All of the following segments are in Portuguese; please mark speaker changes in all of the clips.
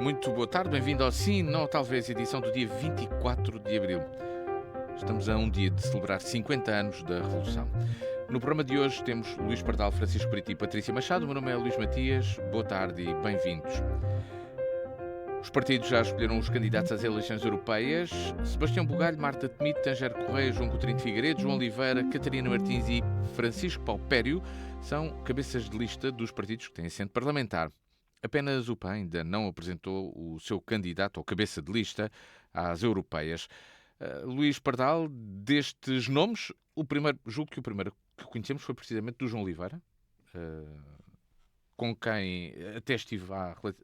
Speaker 1: muito boa tarde, bem-vindo ao Sim, não talvez, edição do dia 24 de Abril. Estamos a um dia de celebrar 50 anos da Revolução. No programa de hoje temos Luís Pardal, Francisco Brito e Patrícia Machado. O meu nome é Luís Matias, boa tarde e bem-vindos. Os partidos já escolheram os candidatos às eleições europeias. Sebastião Bugalho, Marta Temido, Tangero Correia, João Coutinho de Figueiredo, João Oliveira, Catarina Martins e Francisco Paupério são cabeças de lista dos partidos que têm assento parlamentar. Apenas o PAN ainda não apresentou o seu candidato ou cabeça de lista às europeias. Luís Pardal, destes nomes, julgo que o primeiro que conhecemos foi precisamente do João Oliveira, com quem até estive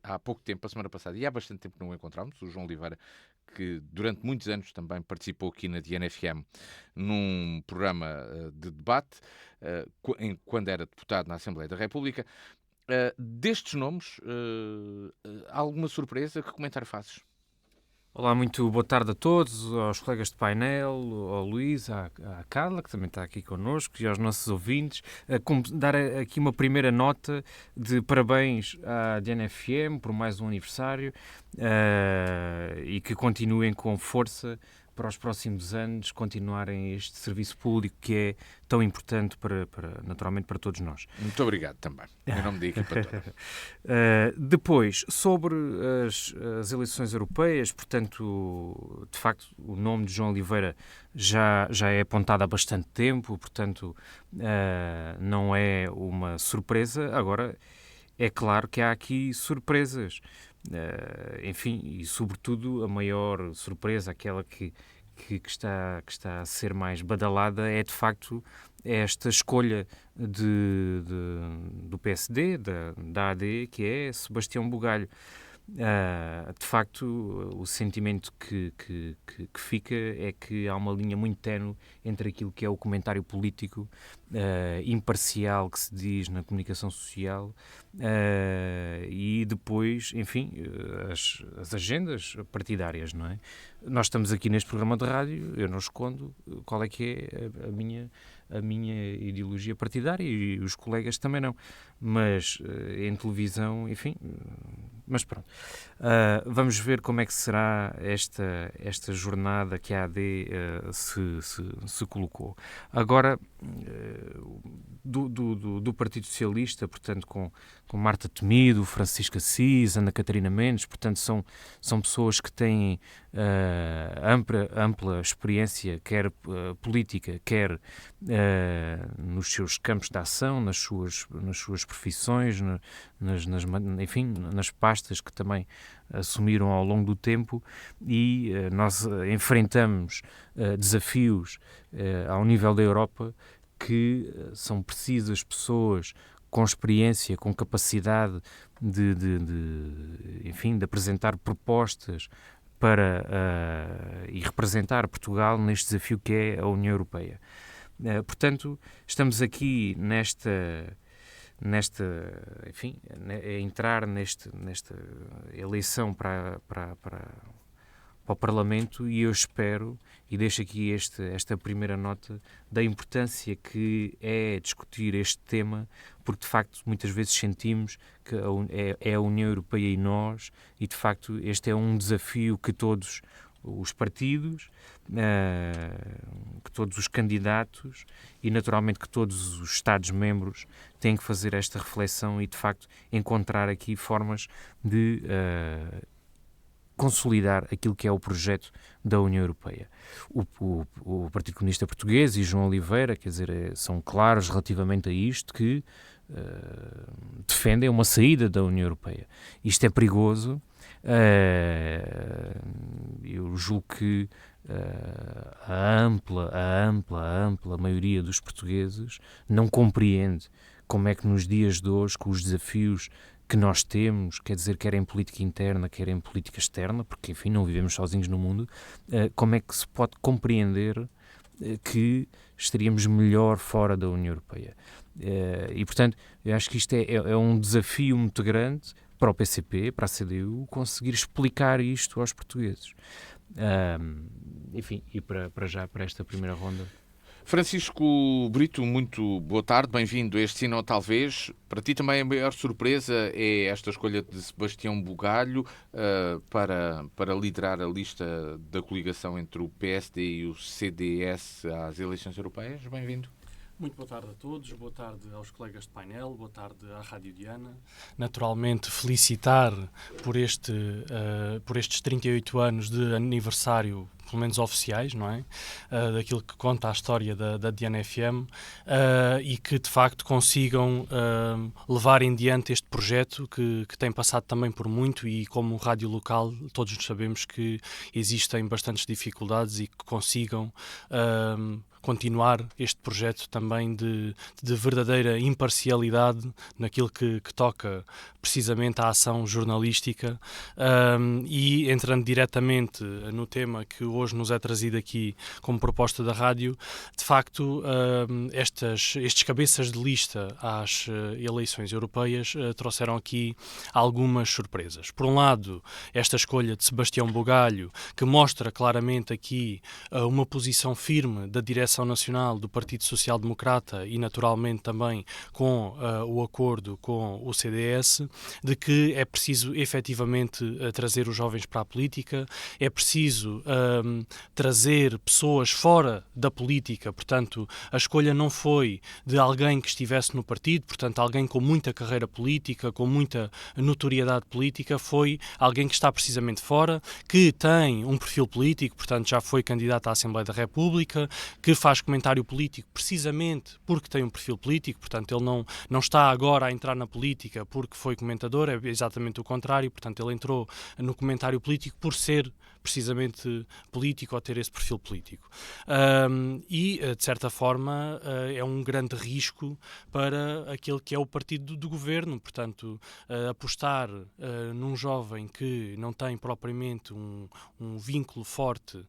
Speaker 1: há pouco tempo, a semana passada, e há bastante tempo que não o encontramos. O João Oliveira, que durante muitos anos também participou aqui na DNFM num programa de debate, quando era deputado na Assembleia da República. Destes nomes, há alguma surpresa? Que comentário fazes?
Speaker 2: Olá, muito boa tarde a todos, aos colegas de painel, ao Luís, à Carla, que também está aqui connosco, e aos nossos ouvintes. Dar aqui uma primeira nota de parabéns à DNFM por mais um aniversário e que continuem com força para os próximos anos continuarem este serviço público que é tão importante naturalmente para todos nós.
Speaker 1: Muito obrigado também, em nome da equipa toda.
Speaker 2: Depois, sobre as eleições europeias, portanto, de facto, o nome de João Oliveira já é apontado há bastante tempo, portanto, não é uma surpresa. Agora, é claro que há aqui surpresas. Enfim, e sobretudo a maior surpresa, aquela que está a ser mais badalada, é de facto esta escolha do PSD, da AD, que é Sebastião Bugalho. De facto, o sentimento que fica é que há uma linha muito ténue entre aquilo que é o comentário político imparcial que se diz na comunicação social e depois, enfim, as agendas partidárias, não é? Nós estamos aqui neste programa de rádio, eu não escondo qual é que é a minha ideologia partidária e os colegas também não, mas em televisão, enfim, mas pronto. Vamos ver como é que será esta jornada que a AD se colocou. Agora, do Partido Socialista, portanto, com Marta Temido, Francisco Assis, Ana Catarina Mendes, portanto, são pessoas que têm ampla experiência, quer política, quer nos seus campos de ação, nas suas profissões, enfim, nas pastas que também assumiram ao longo do tempo, e nós enfrentamos desafios ao nível da Europa que são precisas pessoas com experiência, com capacidade enfim, de apresentar propostas para e representar Portugal neste desafio que é a União Europeia. Portanto, estamos aqui enfim, a entrar nesta eleição para o Parlamento, e eu espero, e deixo aqui esta primeira nota, da importância que é discutir este tema, porque de facto muitas vezes sentimos que é a União Europeia e nós, e de facto este é um desafio que todos os partidos, que todos os candidatos e naturalmente que todos os Estados-membros têm que fazer esta reflexão e de facto encontrar aqui formas de consolidar aquilo que é o projeto da União Europeia. O Partido Comunista Português e João Oliveira, quer dizer, são claros relativamente a isto, que defendem uma saída da União Europeia. Isto é perigoso. Eu julgo que a ampla maioria dos portugueses não compreende como é que nos dias de hoje, com os desafios que nós temos, quer dizer, quer em política interna, quer em política externa, porque, enfim, não vivemos sozinhos no mundo, como é que se pode compreender que estaríamos melhor fora da União Europeia. E, portanto, eu acho que isto é um desafio muito grande para o PCP, para a CDU, conseguir explicar isto aos portugueses. Enfim, e para esta primeira ronda...
Speaker 1: Francisco Brito, muito boa tarde, bem-vindo a este Sim ou Talvez. Para ti também a maior surpresa é esta escolha de Sebastião Bugalho para liderar a lista da coligação entre o PSD e o CDS às eleições europeias. Bem-vindo.
Speaker 3: Muito boa tarde a todos, boa tarde aos colegas de painel, boa tarde à Rádio Diana. Naturalmente felicitar por estes 38 anos de aniversário, pelo menos oficiais, não é? Daquilo que conta a história da Diana FM e que de facto consigam levar em diante este projeto que tem passado também por muito, e como rádio local todos sabemos que existem bastantes dificuldades, e que consigam continuar este projeto também de verdadeira imparcialidade naquilo que toca precisamente à ação jornalística. E entrando diretamente no tema que hoje nos é trazido aqui como proposta da rádio, de facto estes cabeças de lista às eleições europeias trouxeram aqui algumas surpresas. Por um lado, esta escolha de Sebastião Bugalho, que mostra claramente aqui uma posição firme da direção nacional do Partido Social Democrata e naturalmente também com o acordo com o CDS, de que é preciso efetivamente trazer os jovens para a política, é preciso trazer pessoas fora da política. Portanto, a escolha não foi de alguém que estivesse no partido, portanto alguém com muita carreira política, com muita notoriedade política, foi alguém que está precisamente fora, que tem um perfil político, portanto já foi candidato à Assembleia da República, que faz comentário político precisamente porque tem um perfil político, portanto ele não está agora a entrar na política porque foi comentador, é exatamente o contrário, portanto ele entrou no comentário político por ser precisamente político ou ter esse perfil político. E, de certa forma, é um grande risco para aquele que é o partido do governo, portanto, apostar num jovem que não tem propriamente um vínculo forte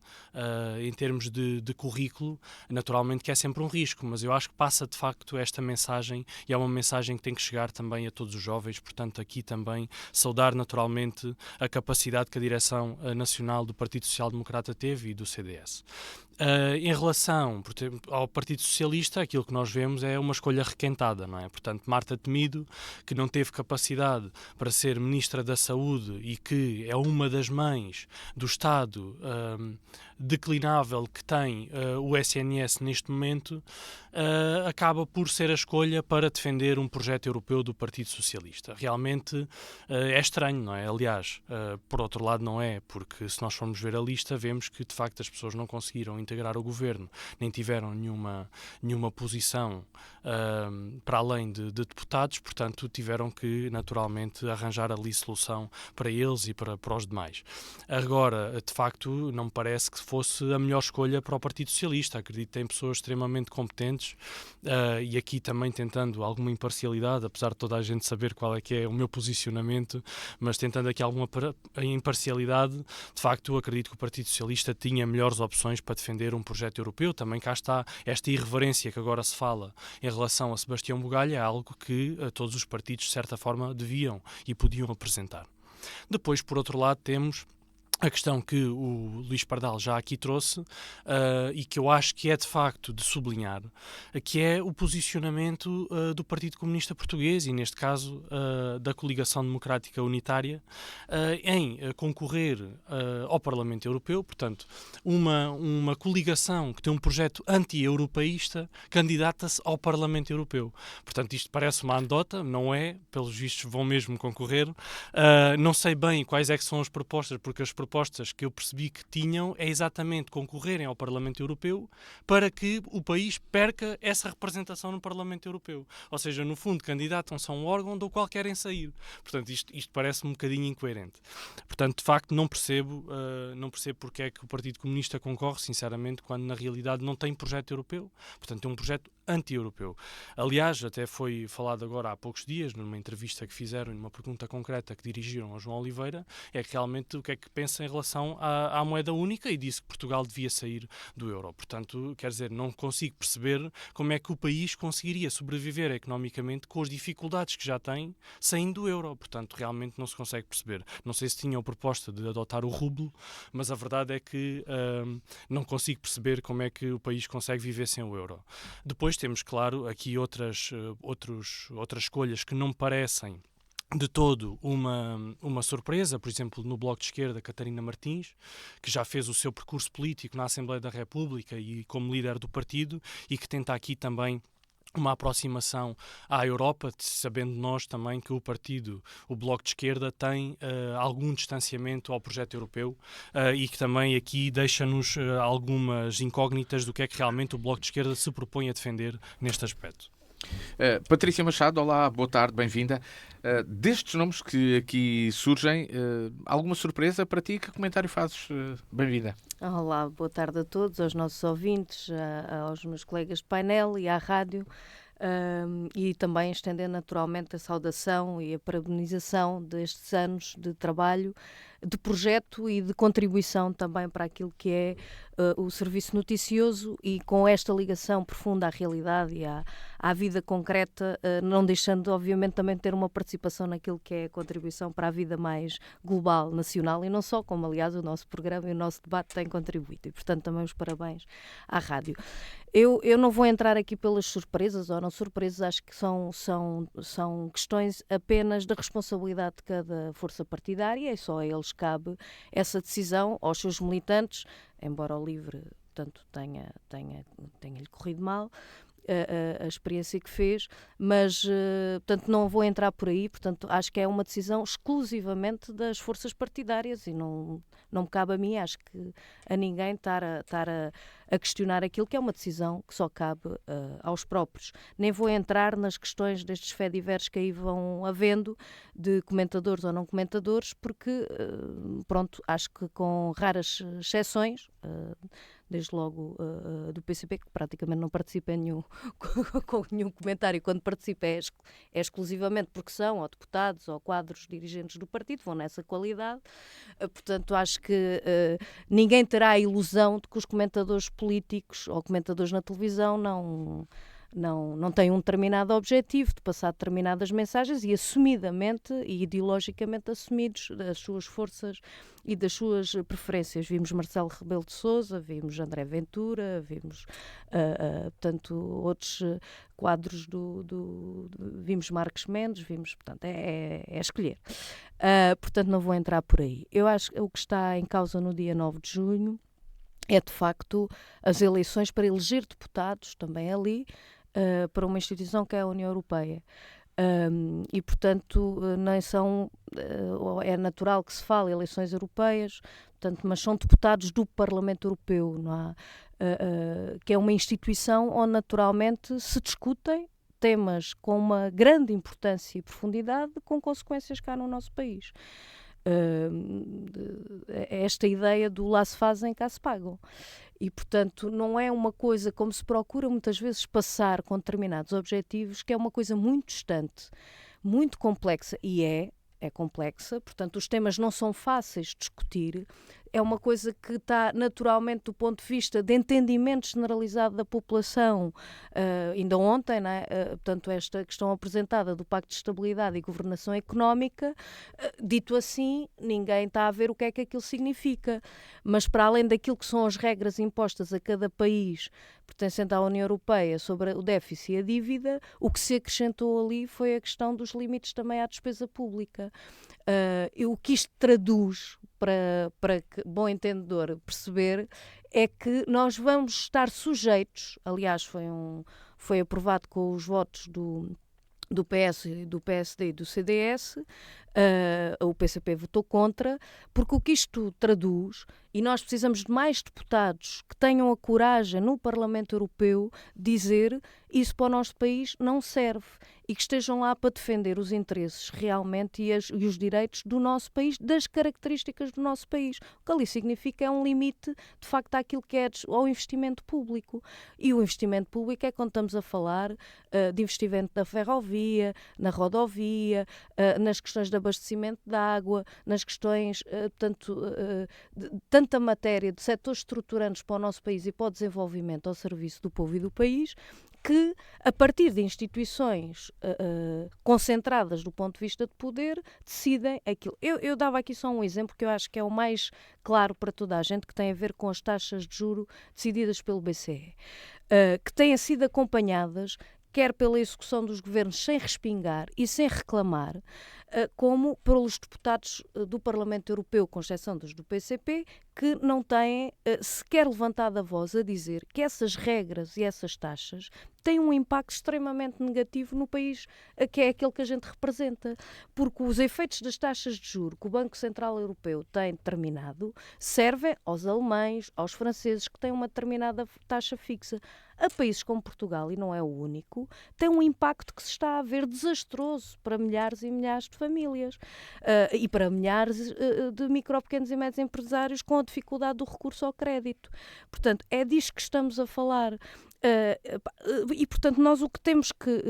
Speaker 3: em termos de currículo, naturalmente que é sempre um risco, mas eu acho que passa de facto esta mensagem, e é uma mensagem que tem que chegar também a todos os jovens, portanto aqui também saudar naturalmente a capacidade que a direção nacional do Partido Social Democrata teve e do CDS. Em relação, por exemplo, ao Partido Socialista, aquilo que nós vemos é uma escolha requentada, não é? Portanto, Marta Temido, que não teve capacidade para ser Ministra da Saúde e que é uma das mães do Estado declinável que tem o SNS neste momento, acaba por ser a escolha para defender um projeto europeu do Partido Socialista. Realmente é estranho, não é? Aliás, por outro lado não é, porque se nós formos ver a lista, vemos que de facto as pessoas não conseguiram integrar o governo, nem tiveram nenhuma posição para além de deputados, portanto tiveram que naturalmente arranjar ali solução para eles e para os demais. Agora, de facto, não me parece que fosse a melhor escolha para o Partido Socialista. Acredito que tem pessoas extremamente competentes e aqui também tentando alguma imparcialidade, apesar de toda a gente saber qual é que é o meu posicionamento, mas tentando aqui alguma imparcialidade, de facto acredito que o Partido Socialista tinha melhores opções para defender um projeto europeu. Também cá está esta irreverência que agora se fala em relação a Sebastião Bugalho, é algo que todos os partidos de certa forma deviam e podiam apresentar. Depois, por outro lado, temos a questão que o Luís Pardal já aqui trouxe e que eu acho que é de facto de sublinhar, que é o posicionamento do Partido Comunista Português e neste caso da Coligação Democrática Unitária em concorrer ao Parlamento Europeu. Portanto, uma coligação que tem um projeto anti-europeísta candidata-se ao Parlamento Europeu. Portanto, isto parece uma anedota, não é, pelos vistos vão mesmo concorrer. Não sei bem quais é que são as propostas, porque as propostas que eu percebi que tinham é exatamente concorrerem ao Parlamento Europeu para que o país perca essa representação no Parlamento Europeu. Ou seja, no fundo, candidatam-se a um órgão do qual querem sair. Portanto, isto parece um bocadinho incoerente. Portanto, de facto, não percebo porque é que o Partido Comunista concorre, sinceramente, quando na realidade não tem projeto europeu. Portanto, tem um projeto anti-europeu. Aliás, até foi falado agora há poucos dias, numa entrevista que fizeram, numa pergunta concreta que dirigiram ao João Oliveira, é que realmente o que é que pensa em relação à moeda única, e disse que Portugal devia sair do euro. Portanto, quer dizer, não consigo perceber como é que o país conseguiria sobreviver economicamente com as dificuldades que já tem saindo do euro. Portanto, realmente não se consegue perceber. Não sei se tinham a proposta de adotar o rublo, mas a verdade é que não consigo perceber como é que o país consegue viver sem o euro. Depois temos, claro, aqui outras escolhas que não me parecem de todo uma surpresa. Por exemplo, no Bloco de Esquerda, Catarina Martins, que já fez o seu percurso político na Assembleia da República e como líder do partido, e que tenta aqui também uma aproximação à Europa, sabendo nós também que o Bloco de Esquerda, tem algum distanciamento ao projeto europeu e que também aqui deixa-nos algumas incógnitas do que é que realmente o Bloco de Esquerda se propõe a defender neste aspecto.
Speaker 1: Patrícia Machado, olá, boa tarde, bem-vinda. Destes nomes que aqui surgem, alguma surpresa para ti? Que comentário fazes? Bem-vinda.
Speaker 4: Olá, boa tarde a todos, aos nossos ouvintes, aos meus colegas de painel e à rádio. E também estender naturalmente a saudação e a parabenização destes anos de trabalho, de projeto e de contribuição também para aquilo que é o serviço noticioso, e com esta ligação profunda à realidade e à vida concreta, não deixando obviamente também de ter uma participação naquilo que é a contribuição para a vida mais global, nacional, e não só, como aliás o nosso programa e o nosso debate têm contribuído, e portanto também os parabéns à rádio. Eu não vou entrar aqui pelas surpresas ou não surpresas, acho que são questões apenas da responsabilidade de cada força partidária, e só a eles cabe essa decisão, aos seus militantes, embora o LIVRE, portanto, tenha-lhe corrido mal a experiência que fez, mas portanto não vou entrar por aí. Portanto, acho que é uma decisão exclusivamente das forças partidárias e não me cabe a mim, acho que a ninguém estar a questionar aquilo que é uma decisão que só cabe aos próprios. Nem vou entrar nas questões destes fediveres que aí vão havendo, de comentadores ou não comentadores, porque pronto, acho que com raras exceções, desde logo do PCP, que praticamente não participa em com nenhum comentário, quando participa é exclusivamente porque são ou deputados ou quadros dirigentes do partido, vão nessa qualidade. Portanto, acho que ninguém terá a ilusão de que os comentadores políticos ou comentadores na televisão não têm um determinado objetivo de passar determinadas mensagens e assumidamente e ideologicamente assumidos das suas forças e das suas preferências. Vimos Marcelo Rebelo de Sousa, vimos André Ventura, vimos portanto outros quadros vimos Marcos Mendes, portanto é escolher. Portanto não vou entrar por aí. Eu acho que o que está em causa no dia 9 de junho é de facto as eleições para eleger deputados também ali, para uma instituição que é a União Europeia. E, portanto, nem são, é natural que se fale eleições europeias, portanto, mas são deputados do Parlamento Europeu, não há, que é uma instituição onde naturalmente se discutem temas com uma grande importância e profundidade, com consequências cá no nosso país. Esta ideia do lá se fazem, cá se pagam. E, portanto, não é uma coisa como se procura muitas vezes passar com determinados objetivos, que é uma coisa muito distante, muito complexa, e é complexa, portanto os temas não são fáceis de discutir, é uma coisa que está naturalmente do ponto de vista de entendimento generalizado da população. Ainda ontem, né, portanto, esta questão apresentada do Pacto de Estabilidade e Governação Económica, dito assim, ninguém está a ver o que é que aquilo significa, mas para além daquilo que são as regras impostas a cada país pertencente à União Europeia sobre o déficit e a dívida, o que se acrescentou ali foi a questão dos limites também à despesa pública. O que isto traduz, para que bom entendedor perceber, é que nós vamos estar sujeitos, aliás foi aprovado com os votos do PS, do PSD e do CDS, o PCP votou contra, porque o que isto traduz, e nós precisamos de mais deputados que tenham a coragem no Parlamento Europeu de dizer isso para o nosso país não serve. e que estejam lá para defender os interesses realmente e os direitos do nosso país, das características do nosso país. O que ali significa é um limite, de facto, àquilo que é ao investimento público. E o investimento público é quando estamos a falar de investimento na ferrovia, na rodovia, nas questões de abastecimento de água, nas questões, de tanta matéria, de setores estruturantes para o nosso país e para o desenvolvimento ao serviço do povo e do país, que, a partir de instituições concentradas do ponto de vista de poder, decidem aquilo. Eu dava aqui só um exemplo que eu acho que é o mais claro para toda a gente, que tem a ver com as taxas de juro decididas pelo BCE, que têm sido acompanhadas quer pela execução dos governos sem respingar e sem reclamar, como pelos deputados do Parlamento Europeu, com exceção dos do PCP, que não têm sequer levantado a voz a dizer que essas regras e essas taxas têm um impacto extremamente negativo no país que é aquele que a gente representa, porque os efeitos das taxas de juros que o Banco Central Europeu tem determinado servem aos alemães, aos franceses, que têm uma determinada taxa fixa. A países como Portugal, e não é o único, tem um impacto que se está a ver desastroso para milhares e milhares de famílias e para milhares de micro, pequenos e médios empresários com a dificuldade do recurso ao crédito. Portanto, é disto que estamos a falar. E, portanto, nós o que temos que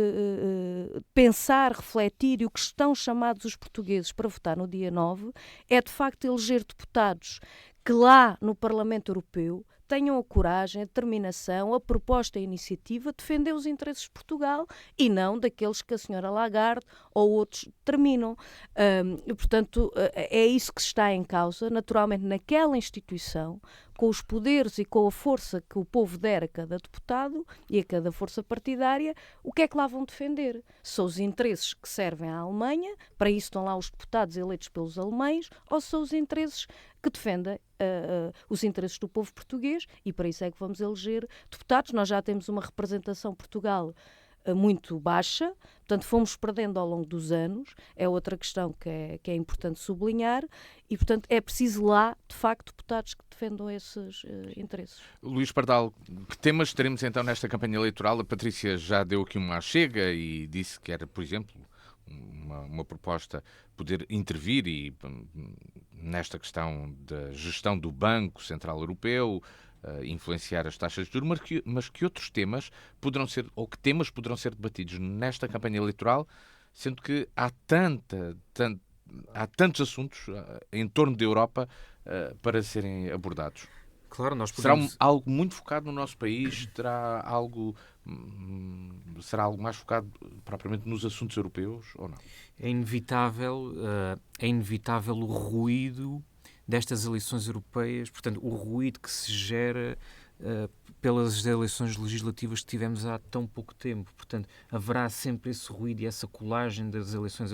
Speaker 4: pensar, refletir, e o que estão chamados os portugueses para votar no dia 9 é, de facto, eleger deputados que lá no Parlamento Europeu tenham a coragem, a determinação, a proposta e a iniciativa de defender os interesses de Portugal e não daqueles que a senhora Lagarde ou outros determinam. Portanto, é isso que está em causa, naturalmente, naquela instituição, com os poderes e com a força que o povo der a cada deputado e a cada força partidária, o que é que lá vão defender? São os interesses que servem à Alemanha, para isso estão lá os deputados eleitos pelos alemães, ou são os interesses que defendem os interesses do povo português, e para isso é que vamos eleger deputados. Nós já temos uma representação Portugal muito baixa, portanto fomos perdendo ao longo dos anos, é outra questão que é importante sublinhar, e portanto é preciso lá, de facto, deputados que defendam esses interesses.
Speaker 1: Luís Pardal, que temas teremos então nesta campanha eleitoral? A Patrícia já deu aqui uma chega e disse que era, por exemplo, uma proposta poder intervir nesta questão da gestão do Banco Central Europeu, influenciar as taxas de juros, mas que outros temas poderão ser, ou que temas poderão ser debatidos nesta campanha eleitoral, sendo que há tantos assuntos em torno da Europa para serem abordados.
Speaker 2: Claro, nós podemos...
Speaker 1: Será algo muito focado no nosso país? Será algo mais focado propriamente nos assuntos europeus ou não?
Speaker 2: É inevitável o ruído destas eleições europeias, portanto, o ruído que se gera pelas eleições legislativas que tivemos há tão pouco tempo. Portanto, haverá sempre esse ruído e essa colagem das eleições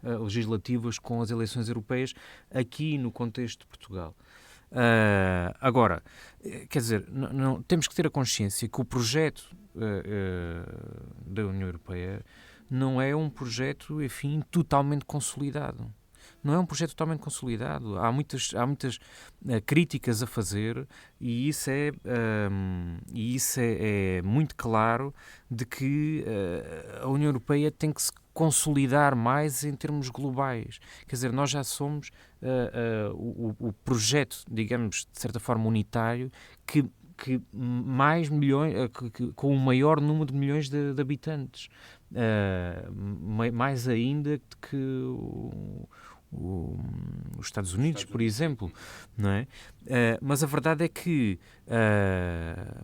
Speaker 2: legislativas com as eleições europeias aqui no contexto de Portugal. Agora, quer dizer, não, temos que ter a consciência que o projeto da União Europeia não é um projeto, enfim, totalmente consolidado. Não é um projeto totalmente consolidado. Há muitas críticas a fazer e isso é muito claro de que a União Europeia tem que se consolidar mais em termos globais. Quer dizer, nós já somos o projeto, digamos, de certa forma unitário, que mais milhões, com o maior número de milhões de habitantes. Mais ainda que os Estados Unidos, por exemplo, não é? Mas a verdade é que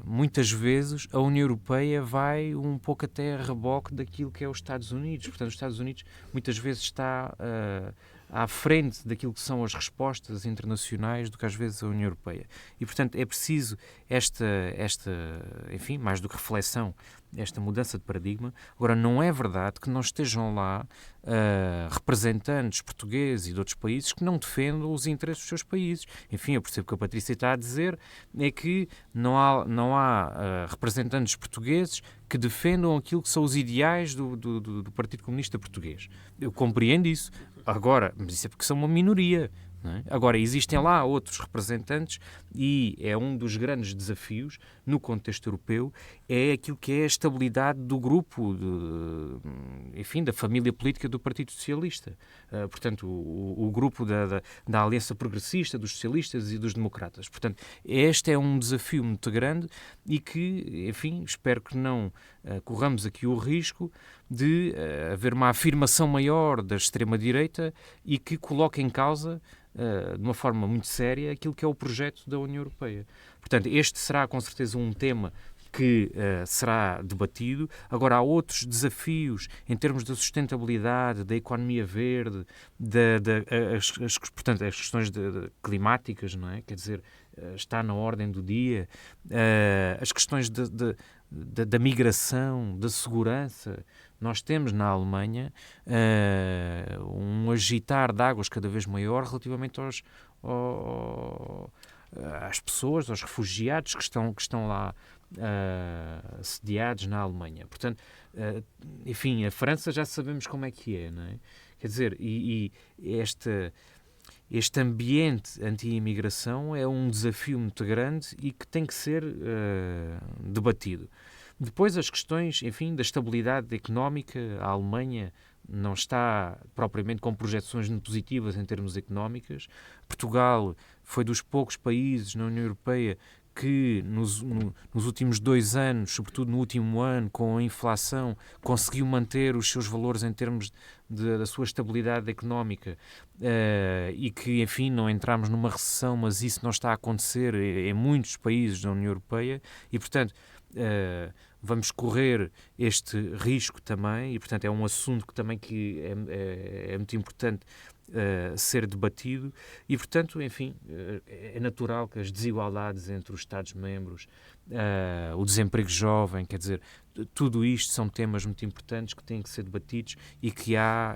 Speaker 2: muitas vezes a União Europeia vai um pouco até a reboque daquilo que é os Estados Unidos. Portanto, os Estados Unidos muitas vezes está à frente daquilo que são as respostas internacionais do que às vezes a União Europeia. E, portanto, é preciso esta enfim, mais do que reflexão, esta mudança de paradigma. Agora, não é verdade que não estejam lá representantes portugueses e de outros países que não defendam os interesses dos seus países. Enfim, eu percebo que a Patrícia está a dizer é que não há representantes portugueses que defendam aquilo que são os ideais do Partido Comunista Português. Eu compreendo isso. Agora, mas isso é porque são uma minoria. não é? Agora, existem lá outros representantes e é um dos grandes desafios no contexto europeu, é aquilo que é a estabilidade do grupo, enfim, da família política do Partido Socialista. Portanto, o grupo da Aliança Progressista, dos socialistas e dos democratas. Portanto, este é um desafio muito grande e que, enfim, espero que não corramos aqui o risco de haver uma afirmação maior da extrema-direita e que coloque em causa, de uma forma muito séria, aquilo que é o projeto da União Europeia. Portanto, este será com certeza um tema que será debatido. Agora, há outros desafios em termos da sustentabilidade, da economia verde, portanto, as questões climáticas, não é? Quer dizer, está na ordem do dia, as questões da migração, da segurança. Nós temos na Alemanha um agitar de águas cada vez maior relativamente às pessoas, aos refugiados que estão lá sediados na Alemanha. Portanto, enfim, a França já sabemos como é que é, não é? Quer dizer, e este ambiente anti-imigração é um desafio muito grande e que tem que ser debatido. Depois as questões, enfim, da estabilidade económica. A Alemanha não está propriamente com projeções positivas em termos económicos. Portugal foi dos poucos países na União Europeia que nos últimos 2 anos, sobretudo no último ano, com a inflação, conseguiu manter os seus valores em termos da sua estabilidade económica e que, enfim, não entramos numa recessão, mas isso não está a acontecer em muitos países da União Europeia e, portanto, vamos correr este risco também e, portanto, é um assunto que também é muito importante ser debatido e, portanto, enfim, é natural que as desigualdades entre os Estados-membros, o desemprego jovem, quer dizer, tudo isto são temas muito importantes que têm que ser debatidos e que há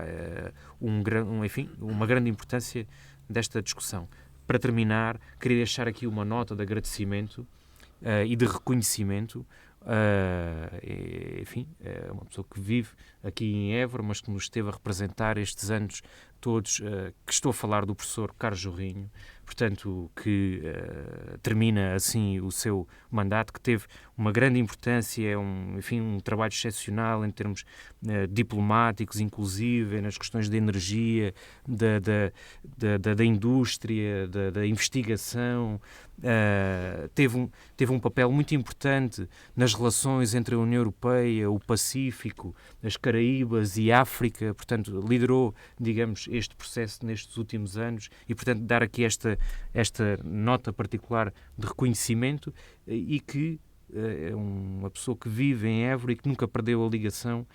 Speaker 2: enfim, uma grande importância desta discussão. Para terminar, queria deixar aqui uma nota de agradecimento e de reconhecimento. Enfim, é uma pessoa que vive aqui em Évora, mas que nos esteve a representar estes anos todos, que estou a falar do professor Carlos Jorrinho, portanto, que termina assim o seu mandato, que teve uma grande importância, enfim, um trabalho excepcional em termos diplomáticos, inclusive nas questões da energia, da indústria, da investigação. Teve um papel muito importante nas relações entre a União Europeia, o Pacífico, as Caraíbas e a África, portanto, liderou, digamos, este processo nestes últimos anos e, portanto, dar aqui esta nota particular de reconhecimento e que é uma pessoa que vive em Évora e que nunca perdeu a ligação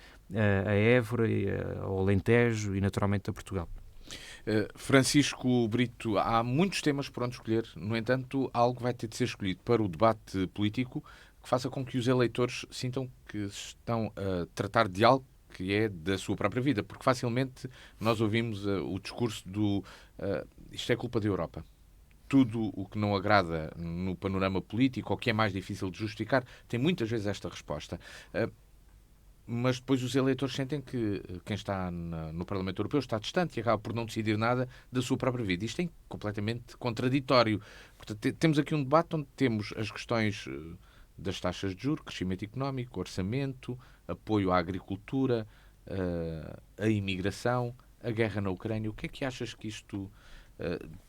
Speaker 2: a Évora, ao Alentejo e, naturalmente, a Portugal.
Speaker 1: Francisco Brito, há muitos temas por onde escolher, no entanto, algo vai ter de ser escolhido para o debate político que faça com que os eleitores sintam que estão a tratar de algo que é da sua própria vida, porque facilmente nós ouvimos o discurso do isto é culpa da Europa. Tudo o que não agrada no panorama político ou que é mais difícil de justificar tem muitas vezes esta resposta. Mas depois os eleitores sentem que quem está no Parlamento Europeu está distante e acaba por não decidir nada da sua própria vida. Isto é completamente contraditório. Portanto, temos aqui um debate onde temos as questões das taxas de juros, crescimento económico, orçamento, apoio à agricultura, a imigração, a guerra na Ucrânia. O que é que achas que isto...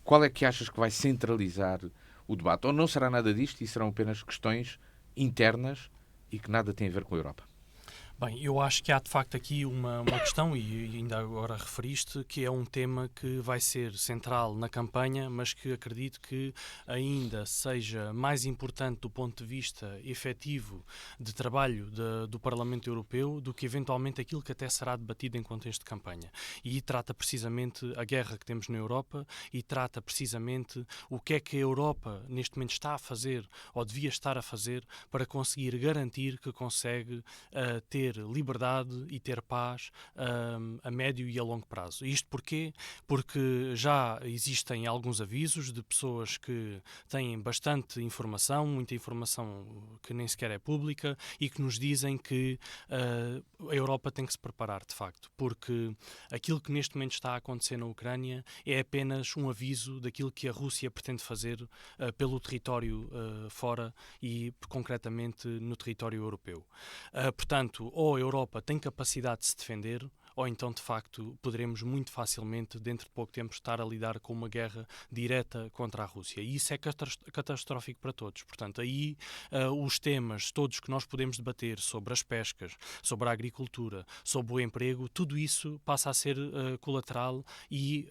Speaker 1: qual é que achas que vai centralizar o debate? Ou não será nada disto e serão apenas questões internas e que nada têm a ver com a Europa?
Speaker 3: Bem, eu acho que há de facto aqui uma questão, e ainda agora referiste, que é um tema que vai ser central na campanha, mas que acredito que ainda seja mais importante do ponto de vista efetivo de trabalho do Parlamento Europeu do que eventualmente aquilo que até será debatido em contexto de campanha. E trata precisamente a guerra que temos na Europa e trata precisamente o que é que a Europa neste momento está a fazer ou devia estar a fazer para conseguir garantir que consegue ter ter liberdade e ter paz a médio e a longo prazo. Isto porquê? Porque já existem alguns avisos de pessoas que têm bastante informação, muita informação que nem sequer é pública, e que nos dizem que a Europa tem que se preparar, de facto, porque aquilo que neste momento está a acontecer na Ucrânia é apenas um aviso daquilo que a Rússia pretende fazer pelo território fora e, concretamente, no território europeu. Portanto, ou a Europa tem capacidade de se defender, ou então, de facto, poderemos muito facilmente, dentro de pouco tempo, estar a lidar com uma guerra direta contra a Rússia. E isso é catastrófico para todos. Portanto, aí os temas todos que nós podemos debater sobre as pescas, sobre a agricultura, sobre o emprego, tudo isso passa a ser colateral e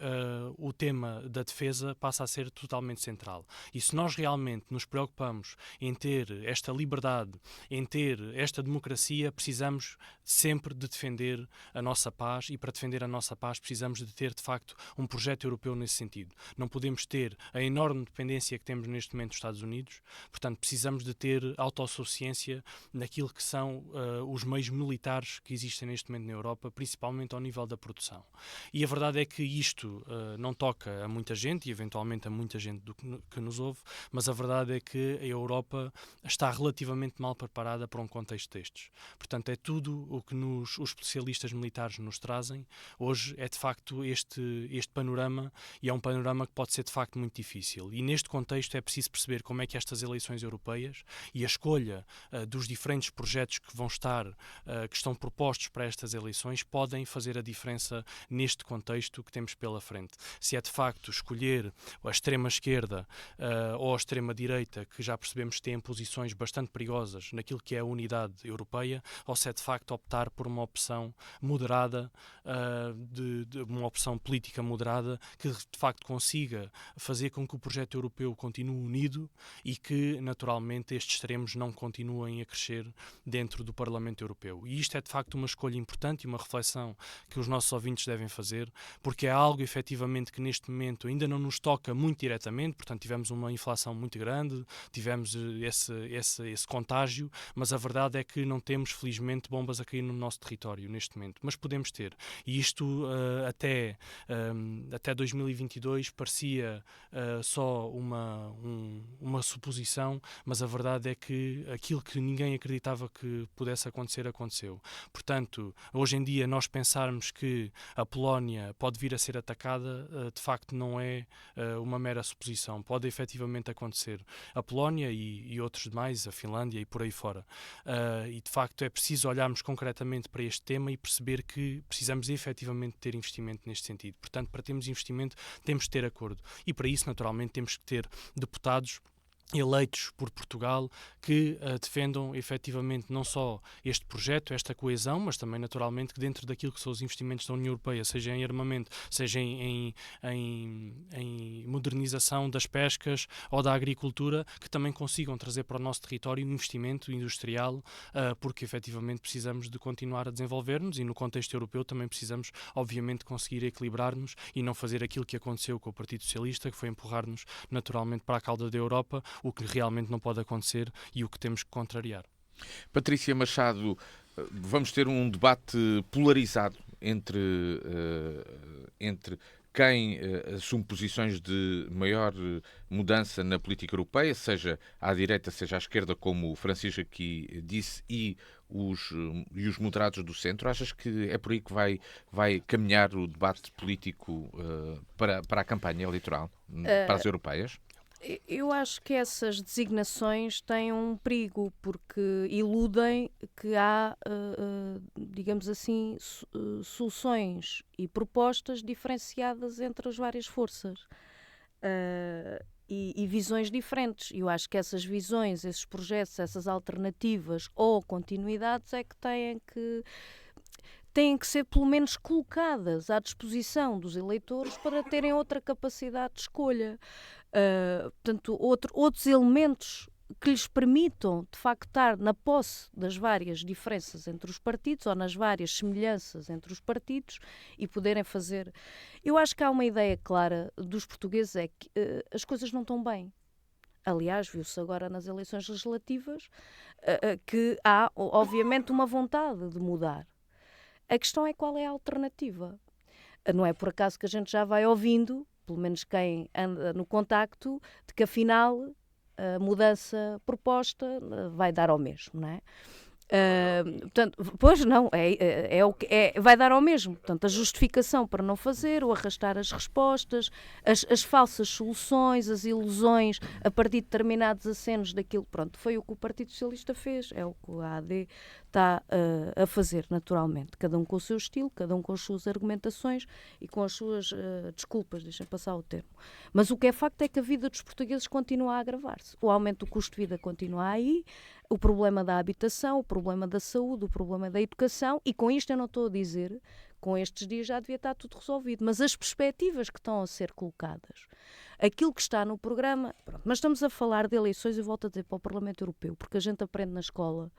Speaker 3: o tema da defesa passa a ser totalmente central. E se nós realmente nos preocupamos em ter esta liberdade, em ter esta democracia, precisamos sempre de defender a nossa paz, e para defender a nossa paz precisamos de ter, de facto, um projeto europeu nesse sentido. Não podemos ter a enorme dependência que temos neste momento dos Estados Unidos, portanto precisamos de ter autossuficiência naquilo que são os meios militares que existem neste momento na Europa, principalmente ao nível da produção. E a verdade é que isto não toca a muita gente, e eventualmente a muita gente que nos ouve, mas a verdade é que a Europa está relativamente mal preparada para um contexto destes. Portanto, é tudo o que os especialistas militares nos trazem. Hoje é de facto este panorama, e é um panorama que pode ser de facto muito difícil. E neste contexto é preciso perceber como é que estas eleições europeias e a escolha dos diferentes projetos que que estão propostos para estas eleições podem fazer a diferença neste contexto que temos pela frente. Se é de facto escolher a extrema-esquerda ou a extrema-direita, que já percebemos que têm posições bastante perigosas naquilo que é a unidade europeia, ou se é de facto optar por uma opção moderada, de uma opção política moderada, que de facto consiga fazer com que o projeto europeu continue unido e que, naturalmente, estes extremos não continuem a crescer dentro do Parlamento Europeu. E isto é de facto uma escolha importante e uma reflexão que os nossos ouvintes devem fazer, porque é algo efetivamente que neste momento ainda não nos toca muito diretamente. Portanto, tivemos uma inflação muito grande, tivemos esse contágio, mas a verdade é que não temos, felizmente, bombas a cair no nosso território neste momento, mas podemos ter. E isto até 2022 parecia só uma suposição, mas a verdade é que aquilo que ninguém acreditava que pudesse acontecer, aconteceu. Portanto, hoje em dia, nós pensarmos que a Polónia pode vir a ser atacada, de facto não é uma mera suposição. Pode efetivamente acontecer. A Polónia e outros demais, a Finlândia e por aí fora. E de facto é preciso olharmos concretamente para este tema e perceber que precisamos efetivamente ter investimento neste sentido. Portanto, para termos investimento, temos de ter acordo. E para isso, naturalmente, temos que ter deputados eleitos por Portugal que defendam efetivamente não só este projeto, esta coesão, mas também naturalmente que dentro daquilo que são os investimentos da União Europeia, seja em armamento, seja em modernização das pescas ou da agricultura, que também consigam trazer para o nosso território um investimento industrial, porque efetivamente precisamos de continuar a desenvolver-nos, e no contexto europeu também precisamos obviamente conseguir equilibrar-nos e não fazer aquilo que aconteceu com o Partido Socialista, que foi empurrar-nos naturalmente para a cauda da Europa, o que realmente não pode acontecer e o que temos que contrariar.
Speaker 1: Patrícia Machado, vamos ter um debate polarizado entre quem assume posições de maior mudança na política europeia, seja à direita, seja à esquerda, como o Francisco aqui disse, e os moderados do centro. Achas que é por aí que vai caminhar o debate político para a campanha eleitoral, para as europeias?
Speaker 4: Eu acho que essas designações têm um perigo, porque iludem que há, digamos assim, soluções e propostas diferenciadas entre as várias forças e visões diferentes. Eu acho que essas visões, esses projetos, essas alternativas ou continuidades é que têm que ser pelo menos colocadas à disposição dos eleitores para terem outra capacidade de escolha. Portanto, outros elementos que lhes permitam, de facto, estar na posse das várias diferenças entre os partidos ou nas várias semelhanças entre os partidos e poderem fazer. Eu acho que há uma ideia clara dos portugueses, é que as coisas não estão bem. Aliás, viu-se agora nas eleições legislativas que há, obviamente, uma vontade de mudar. A questão é qual é a alternativa. Não é por acaso que a gente já vai ouvindo, pelo menos quem anda no contacto, de que afinal a mudança proposta vai dar ao mesmo, não é? Portanto, pois não, vai dar ao mesmo. Portanto, a justificação para não fazer, o arrastar as respostas, as falsas soluções, as ilusões a partir de determinados acenos daquilo, pronto, foi o que o Partido Socialista fez, é o que a AD está a fazer, naturalmente. Cada um com o seu estilo, cada um com as suas argumentações e com as suas desculpas, deixem passar o termo. Mas o que é facto é que a vida dos portugueses continua a agravar-se. O aumento do custo de vida continua aí, o problema da habitação, o problema da saúde, o problema da educação, e com isto eu não estou a dizer, com estes dias já devia estar tudo resolvido, mas as perspectivas que estão a ser colocadas, aquilo que está no programa, pronto, mas estamos a falar de eleições, e volto a dizer, para o Parlamento Europeu, porque a gente aprende na escola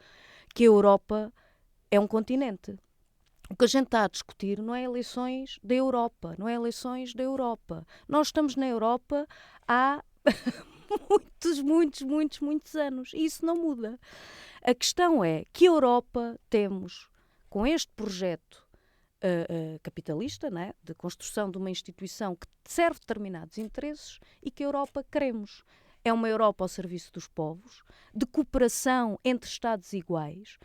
Speaker 4: que a Europa é um continente. O que a gente está a discutir não é eleições da Europa, não é eleições da Europa. Nós estamos na Europa há muitos anos. E isso não muda. A questão é que a Europa temos, com este projeto capitalista, né, de construção de uma instituição que serve determinados interesses, e que a Europa queremos. É uma Europa ao serviço dos povos, de cooperação entre Estados iguais,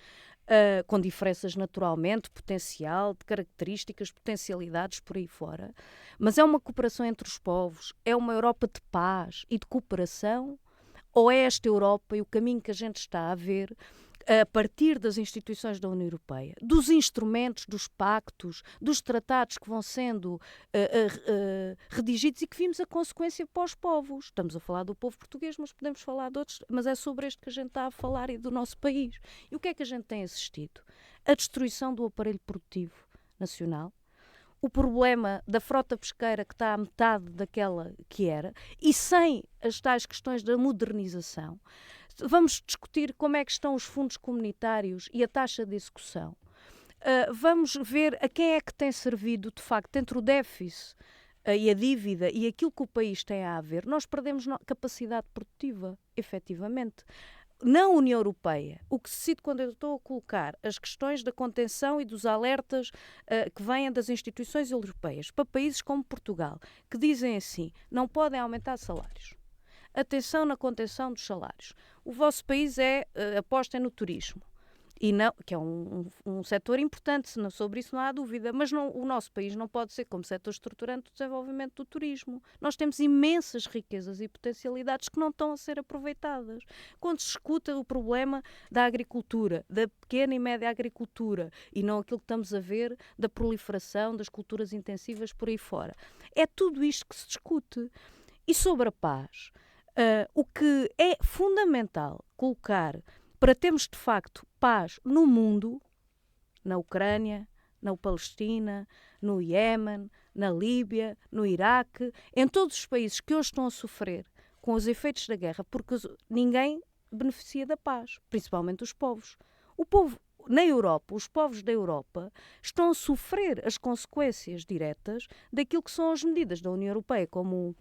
Speaker 4: com diferenças naturalmente, potencial, de características, potencialidades por aí fora, mas é uma cooperação entre os povos, é uma Europa de paz e de cooperação, ou é esta Europa e o caminho que a gente está a ver a partir das instituições da União Europeia, dos instrumentos, dos pactos, dos tratados que vão sendo redigidos e que vimos a consequência para os povos. Estamos a falar do povo português, mas podemos falar de outros, mas é sobre este que a gente está a falar e do nosso país. E o que é que a gente tem assistido? A destruição do aparelho produtivo nacional, o problema da frota pesqueira que está à metade daquela que era, e sem as tais questões da modernização. Vamos discutir como é que estão os fundos comunitários e a taxa de execução. Vamos ver a quem é que tem servido, de facto, entre o déficit e a dívida e aquilo que o país tem a haver. Nós perdemos capacidade produtiva, efetivamente. Na União Europeia, o que se decide quando eu estou a colocar as questões da contenção e dos alertas que vêm das instituições europeias para países como Portugal, que dizem assim, não podem aumentar salários. Atenção na contenção dos salários. O vosso país aposta no turismo, e não, que é um setor importante, sobre isso não há dúvida, mas o nosso país não pode ser como setor estruturante do desenvolvimento do turismo. Nós temos imensas riquezas e potencialidades que não estão a ser aproveitadas. Quando se escuta o problema da agricultura, da pequena e média agricultura, e não aquilo que estamos a ver da proliferação das culturas intensivas por aí fora, é tudo isto que se discute. E sobre a paz, o que é fundamental colocar para termos de facto paz no mundo, na Ucrânia, na Palestina, no Iémen, na Líbia, no Iraque, em todos os países que hoje estão a sofrer com os efeitos da guerra, porque ninguém beneficia da paz, principalmente os povos. O povo na Europa, os povos da Europa estão a sofrer as consequências diretas daquilo que são as medidas da União Europeia, como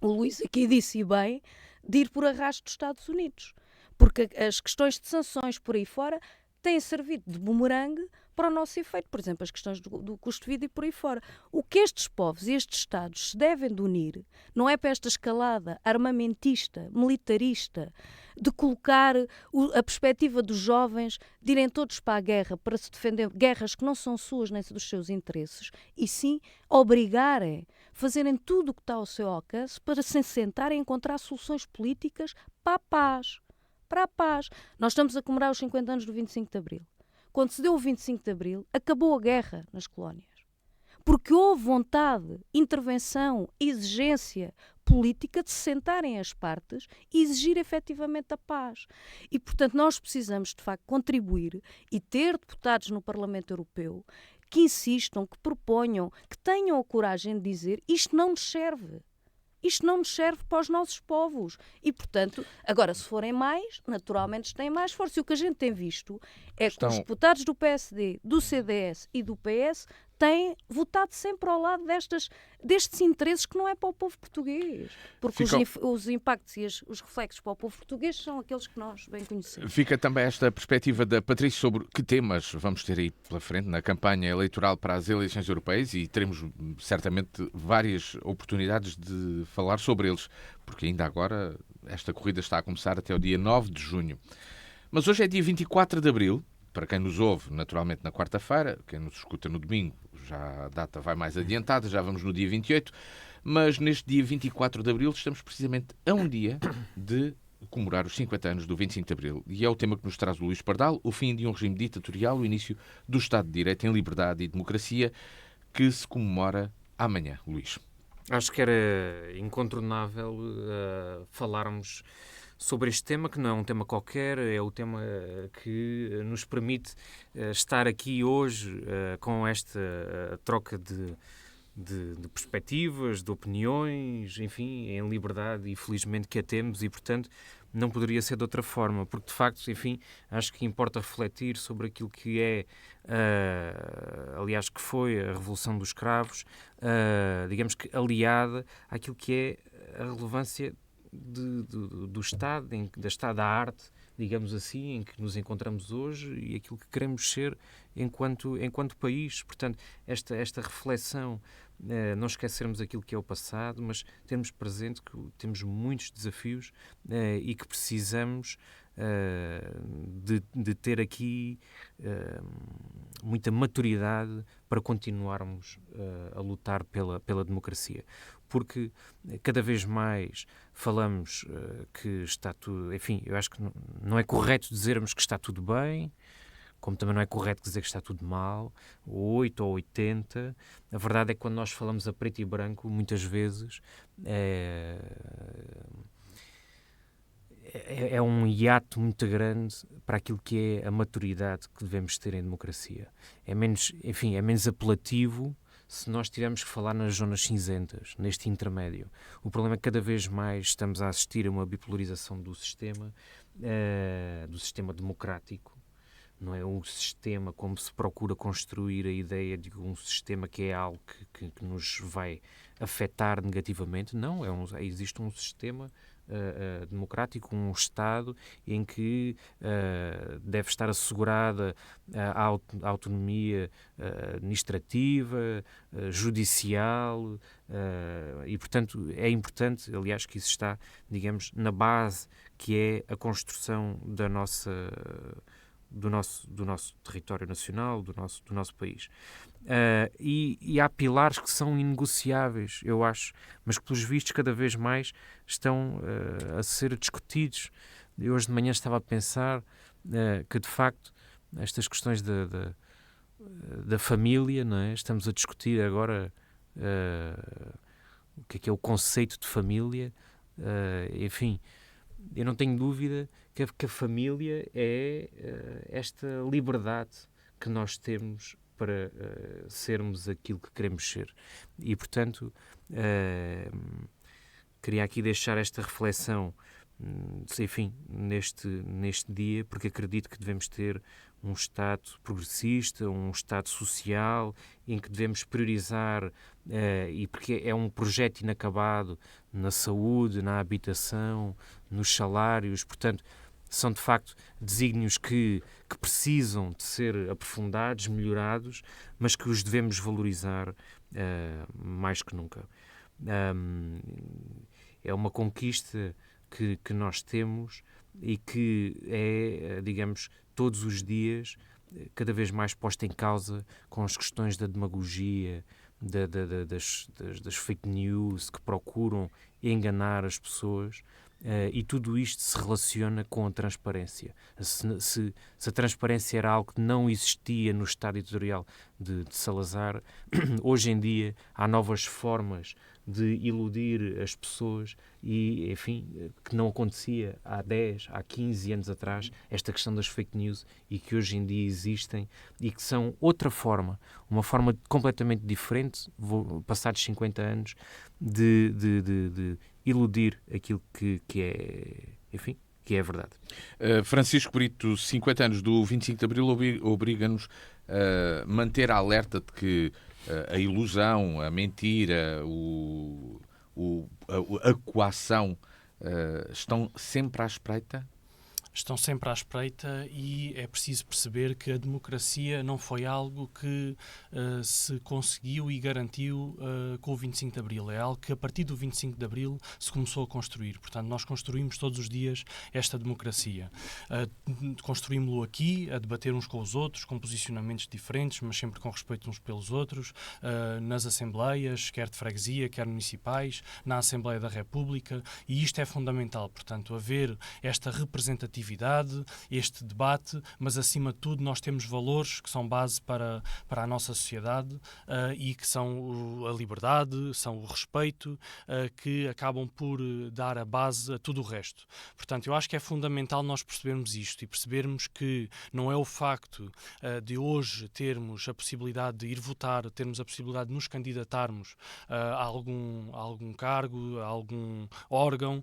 Speaker 4: o Luís aqui disse bem, de ir por arrasto dos Estados Unidos. Porque as questões de sanções por aí fora têm servido de bumerangue para o nosso efeito. Por exemplo, as questões do custo de vida e por aí fora. O que estes povos e estes Estados se devem de unir não é para esta escalada armamentista, militarista, de colocar a perspectiva dos jovens de irem todos para a guerra, para se defender guerras que não são suas nem dos seus interesses, e sim obrigarem, fazerem tudo o que está ao seu alcance para se sentarem e encontrar soluções políticas para a paz. Para a paz. Nós estamos a comemorar os 50 anos do 25 de Abril. Quando se deu o 25 de Abril, acabou a guerra nas colónias. Porque houve vontade, intervenção, exigência política de se sentarem as partes e exigir efetivamente a paz. E, portanto, nós precisamos, de facto, contribuir e ter deputados no Parlamento Europeu que insistam, que proponham, que tenham a coragem de dizer isto não nos serve. Isto não nos serve para os nossos povos. E, portanto, agora, se forem mais, naturalmente têm mais força. E o que a gente tem visto é que os deputados do PSD, do CDS e do PS tem votado sempre ao lado destes interesses que não é para o povo português. Porque os impactos e os reflexos para o povo português são aqueles que nós bem conhecemos.
Speaker 1: Fica também esta perspectiva da Patrícia sobre que temas vamos ter aí pela frente na campanha eleitoral para as eleições europeias, e teremos certamente várias oportunidades de falar sobre eles, porque ainda agora esta corrida está a começar até o dia 9 de junho. Mas hoje é dia 24 de abril, para quem nos ouve naturalmente na quarta-feira, quem nos escuta no domingo, já a data vai mais adiantada, já vamos no dia 28, mas neste dia 24 de abril estamos precisamente a um dia de comemorar os 50 anos do 25 de abril, e é o tema que nos traz o Luís Pardal, o fim de um regime ditatorial, o início do Estado de Direito em liberdade e democracia, que se comemora amanhã. Luís.
Speaker 2: Acho que era incontornável falarmos sobre este tema, que não é um tema qualquer, é o tema que nos permite estar aqui hoje com esta troca de perspectivas, de opiniões, enfim, em liberdade, e felizmente que a temos, e portanto não poderia ser de outra forma, porque de facto, enfim, acho que importa refletir sobre aquilo que é, aliás, que foi a Revolução dos Cravos, digamos que aliada àquilo que é a relevância do Estado, da Estado da arte, digamos assim, em que nos encontramos hoje, e aquilo que queremos ser enquanto país. Portanto, esta reflexão, não esquecermos aquilo que é o passado, mas termos presente que temos muitos desafios e que precisamos de ter aqui muita maturidade para continuarmos a lutar pela democracia. Porque cada vez mais falamos que está tudo... Enfim, eu acho que não é correto dizermos que está tudo bem, como também não é correto dizer que está tudo mal, 8 ou 80. A verdade é que quando nós falamos a preto e branco, muitas vezes é um hiato muito grande para aquilo que é a maturidade que devemos ter em democracia. É menos apelativo se nós tivermos que falar nas zonas cinzentas, neste intermédio. O problema é que cada vez mais estamos a assistir a uma bipolarização do sistema democrático. Não é um sistema como se procura construir a ideia de um sistema que é algo que nos vai afetar negativamente. Não, existe um sistema democrático, um Estado em que deve estar assegurada a autonomia administrativa, judicial, e, portanto, é importante, aliás, que isso está, digamos, na base, que é a construção do nosso território nacional, do nosso país. E há pilares que são inegociáveis, eu acho, mas que, pelos vistos, cada vez mais estão a ser discutidos. Eu hoje de manhã estava a pensar que, de facto, estas questões da família, não é? Estamos a discutir agora o que é o conceito de família, enfim. Eu não tenho dúvida que a família é esta liberdade que nós temos para sermos aquilo que queremos ser. E, portanto, queria aqui deixar esta reflexão, enfim, neste dia, porque acredito que devemos ter um Estado progressista, um Estado social, em que devemos priorizar, e porque é um projeto inacabado na saúde, na habitação, nos salários. Portanto, são de facto desígnios que precisam de ser aprofundados, melhorados, mas que os devemos valorizar mais que nunca. É uma conquista que nós temos e que é, digamos, todos os dias, cada vez mais posta em causa com as questões da demagogia, das fake news que procuram enganar as pessoas, e tudo isto se relaciona com a transparência. Se a transparência era algo que não existia no Estado ditatorial de Salazar, hoje em dia há novas formas de iludir as pessoas e, enfim, que não acontecia há 10, há 15 anos atrás, esta questão das fake news, e que hoje em dia existem e que são outra forma, uma forma completamente diferente, passados 50 anos, de iludir aquilo que é, enfim, que é a verdade.
Speaker 1: Francisco Brito, 50 anos do 25 de Abril obriga-nos a manter a alerta de que a ilusão, a mentira, a coação estão sempre à espreita?
Speaker 3: Estão sempre à espreita e é preciso perceber que a democracia não foi algo que se conseguiu e garantiu com o 25 de Abril. É algo que a partir do 25 de Abril se começou a construir. Portanto, nós construímos todos os dias esta democracia. Construímos-lo aqui, a debater uns com os outros, com posicionamentos diferentes, mas sempre com respeito uns pelos outros, nas assembleias, quer de freguesia, quer municipais, na Assembleia da República, e isto é fundamental. Portanto, haver esta representatividade, este debate, mas acima de tudo nós temos valores que são base para a nossa sociedade e que são a liberdade, são o respeito, que acabam por dar a base a tudo o resto. Portanto, eu acho que é fundamental nós percebermos isto e percebermos que não é o facto de hoje termos a possibilidade de ir votar, termos a possibilidade de nos candidatarmos a algum cargo, a algum órgão,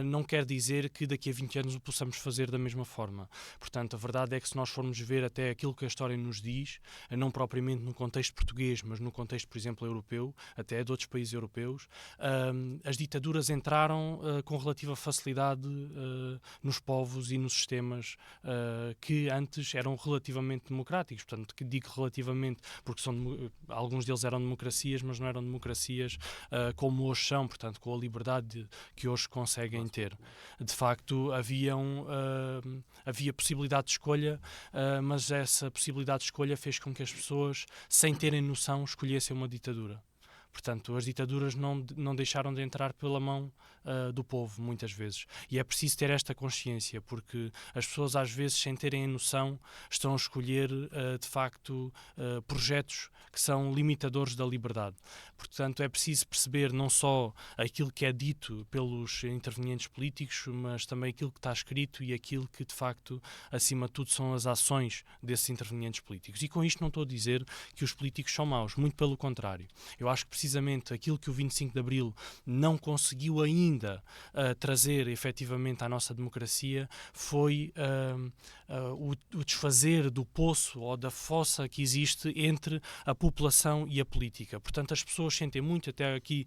Speaker 3: não quer dizer que daqui a 20 anos o possamos fazer da mesma forma. Portanto, a verdade é que se nós formos ver até aquilo que a história nos diz, não propriamente no contexto português, mas no contexto, por exemplo, europeu, até de outros países europeus, as ditaduras entraram com relativa facilidade nos povos e nos sistemas que antes eram relativamente democráticos. Portanto, que digo relativamente porque alguns deles eram democracias, mas não eram democracias como hoje são, portanto, com a liberdade que hoje conseguem ter. De facto, havia possibilidade de escolha, mas essa possibilidade de escolha fez com que as pessoas, sem terem noção, escolhessem uma ditadura. Portanto, as ditaduras não deixaram de entrar pela mão do povo, muitas vezes. E é preciso ter esta consciência, porque as pessoas, às vezes, sem terem a noção, estão a escolher, de facto, projetos que são limitadores da liberdade. Portanto, é preciso perceber não só aquilo que é dito pelos intervenientes políticos, mas também aquilo que está escrito e aquilo que, de facto, acima de tudo, são as ações desses intervenientes políticos. E com isto não estou a dizer que os políticos são maus, muito pelo contrário. Eu acho que precisamente aquilo que o 25 de Abril não conseguiu ainda trazer efetivamente à nossa democracia foi o desfazer do poço ou da fossa que existe entre a população e a política. Portanto, as pessoas sentem muito, até aqui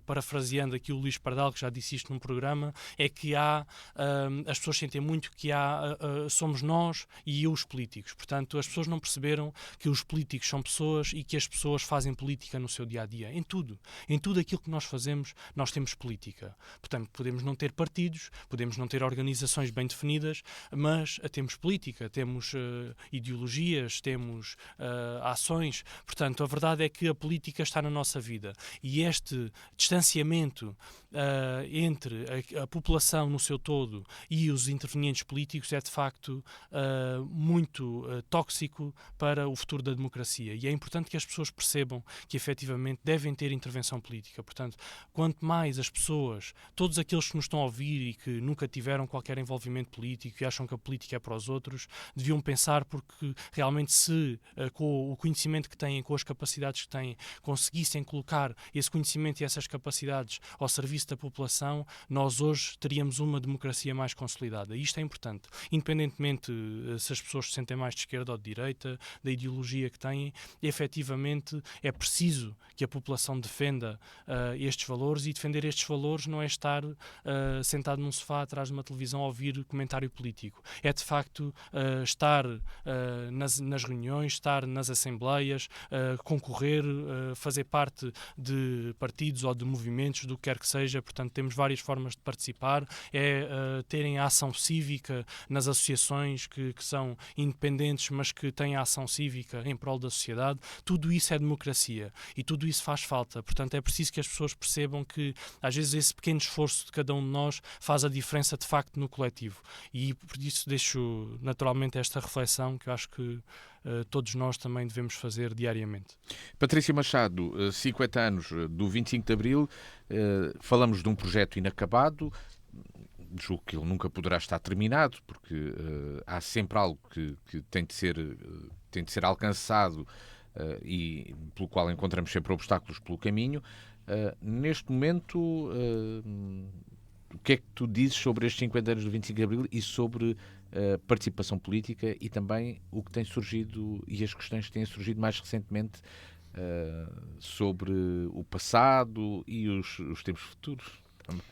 Speaker 3: parafraseando aqui o Luís Pardal, que já disse isto num programa, é que as pessoas sentem muito que somos nós e os políticos. Portanto, as pessoas não perceberam que os políticos são pessoas e que as pessoas fazem política no seu dia-a-dia. Em tudo aquilo que nós fazemos, nós temos política. Portanto, podemos não ter partidos, podemos não ter organizações bem definidas, mas temos política, temos ideologias, temos ações. Portanto, a verdade é que a política está na nossa vida. E este distanciamento entre a população no seu todo e os intervenientes políticos é, de facto, muito tóxico para o futuro da democracia. E é importante que as pessoas percebam que, efetivamente, devem ter intervenção política. Portanto, quanto mais as pessoas, todos aqueles que nos estão a ouvir e que nunca tiveram qualquer envolvimento político e acham que a política é para os outros, deviam pensar porque realmente se com o conhecimento que têm, com as capacidades que têm, conseguissem colocar esse conhecimento e essas capacidades ao serviço da população, nós hoje teríamos uma democracia mais consolidada. E isto é importante. Independentemente se as pessoas se sentem mais de esquerda ou de direita, da ideologia que têm, efetivamente é preciso que a população defenda estes valores, e defender estes valores não é estar sentado num sofá atrás de uma televisão a ouvir comentário político. É, de facto, estar nas reuniões, estar nas assembleias, concorrer, fazer parte de partidos ou de movimentos, do que quer que seja. Portanto, temos várias formas de participar. Terem a ação cívica nas associações que são independentes, mas que têm a ação cívica em prol da sociedade. Tudo isso é democracia e tudo isso faz falta. Portanto, é preciso que as pessoas percebam que, às vezes, esse pequeno esforço de cada um de nós faz a diferença, de facto, no coletivo. E, por isso, deixo, naturalmente, esta reflexão que eu acho que todos nós também devemos fazer diariamente.
Speaker 1: Patrícia Machado, 50 anos do 25 de Abril, falamos de um projeto inacabado. Julgo que ele nunca poderá estar terminado, porque há sempre algo que tem de ser alcançado e pelo qual encontramos sempre obstáculos pelo caminho. Neste momento, o que é que tu dizes sobre estes 50 anos do 25 de Abril e sobre a participação política e também o que tem surgido e as questões que têm surgido mais recentemente sobre o passado e os tempos futuros também.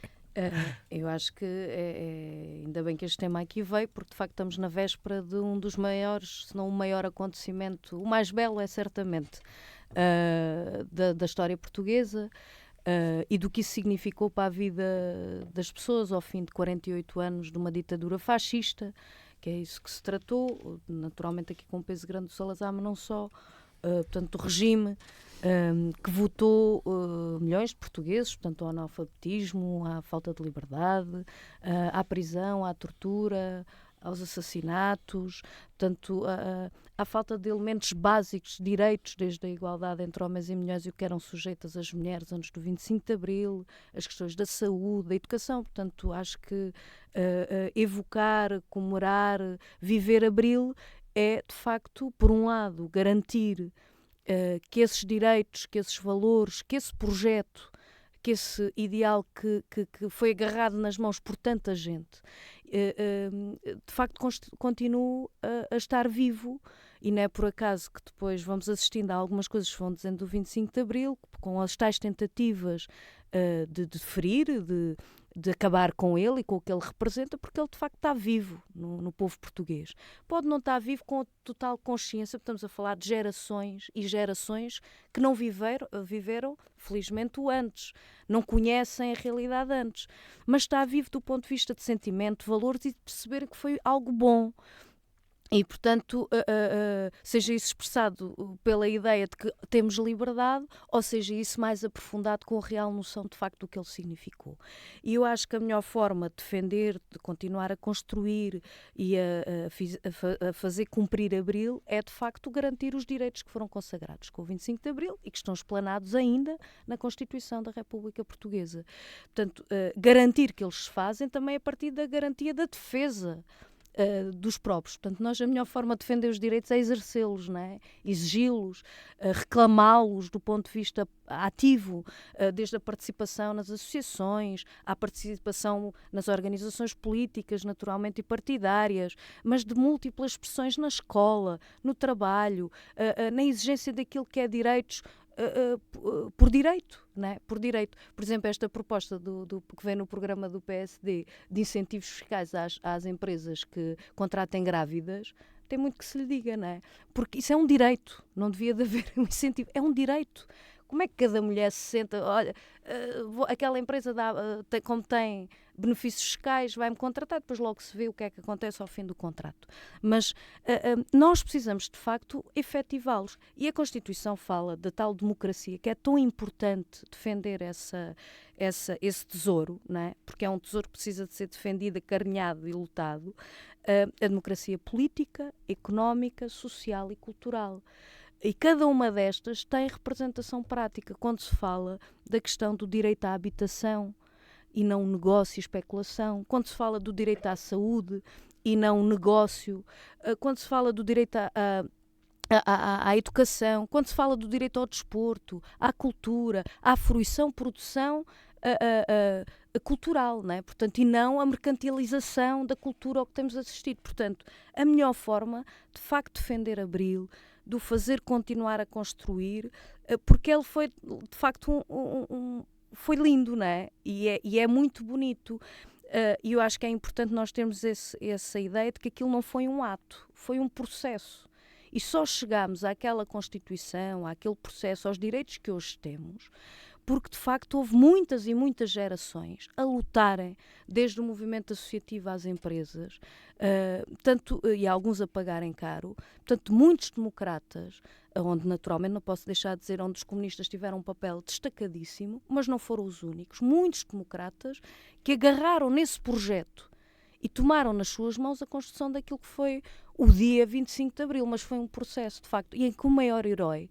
Speaker 4: Eu acho que ainda bem que este tema aqui veio, porque de facto estamos na véspera de um dos maiores, se não o maior acontecimento, o mais belo é certamente, da história portuguesa, e do que isso significou para a vida das pessoas ao fim de 48 anos de uma ditadura fascista, que é isso que se tratou, naturalmente aqui com um peso grande do Salazar, mas não só, portanto, do regime que votou milhões de portugueses, portanto, ao analfabetismo, à falta de liberdade, à prisão, à tortura, aos assassinatos, portanto, à falta de elementos básicos, direitos, desde a igualdade entre homens e mulheres e o que eram sujeitas as mulheres antes do 25 de Abril, as questões da saúde, da educação. Portanto, acho que evocar, comemorar, viver Abril é, de facto, por um lado, garantir que esses direitos, que esses valores, que esse projeto, que esse ideal que foi agarrado nas mãos por tanta gente, de facto continue a estar vivo, e não é por acaso que depois vamos assistindo a algumas coisas que vão dizendo do 25 de Abril, com as tais tentativas de ferir, de acabar com ele e com o que ele representa, porque ele de facto está vivo no povo português. Pode não estar vivo com total consciência, estamos a falar de gerações e gerações que não viveram, felizmente, o antes, não conhecem a realidade antes, mas está vivo do ponto de vista de sentimento, de valores e de perceber que foi algo bom. E, portanto, seja isso expressado pela ideia de que temos liberdade, ou seja isso mais aprofundado com a real noção de facto do que ele significou. E eu acho que a melhor forma de defender, de continuar a construir e a fazer cumprir Abril é, de facto, garantir os direitos que foram consagrados com o 25 de Abril e que estão explanados ainda na Constituição da República Portuguesa. Portanto, garantir que eles se fazem também a partir da garantia da defesa dos próprios. Portanto, a melhor forma de defender os direitos é exercê-los, não é? Exigi-los, reclamá-los do ponto de vista ativo, desde a participação nas associações, à participação nas organizações políticas, naturalmente, e partidárias, mas de múltiplas expressões na escola, no trabalho, na exigência daquilo que é direitos, por direito, né? Por direito. Por exemplo, esta proposta que vem no programa do PSD de incentivos fiscais às empresas que contratem grávidas, tem muito que se lhe diga, não é? Porque isso é um direito, não devia de haver um incentivo, é um direito. Como é que cada mulher se senta, olha, aquela empresa como tem benefícios fiscais, vai-me contratar, depois logo se vê o que é que acontece ao fim do contrato. Mas nós precisamos, de facto, efetivá-los. E a Constituição fala da tal democracia, que é tão importante defender esse tesouro, não é? Porque é um tesouro que precisa de ser defendido, acarinhado e lutado. A democracia política, económica, social e cultural. E cada uma destas tem representação prática quando se fala da questão do direito à habitação e não negócio e especulação, quando se fala do direito à saúde e não negócio, quando se fala do direito à educação, quando se fala do direito ao desporto, à cultura, à fruição, produção cultural, não é? Portanto, e não a mercantilização da cultura ao que temos assistido. Portanto, a melhor forma, de facto, defender Abril, do fazer continuar a construir, porque ele foi, de facto, foi lindo, não é? E é muito bonito. E eu acho que é importante nós termos essa ideia de que aquilo não foi um ato, foi um processo. E só chegámos àquela Constituição, àquele processo, aos direitos que hoje temos, porque de facto houve muitas e muitas gerações a lutarem, desde o movimento associativo às empresas, e alguns a pagarem caro, portanto muitos democratas, onde naturalmente não posso deixar de dizer onde os comunistas tiveram um papel destacadíssimo, mas não foram os únicos, muitos democratas que agarraram nesse projeto e tomaram nas suas mãos a construção daquilo que foi o dia 25 de Abril, mas foi um processo de facto, e em que o maior herói,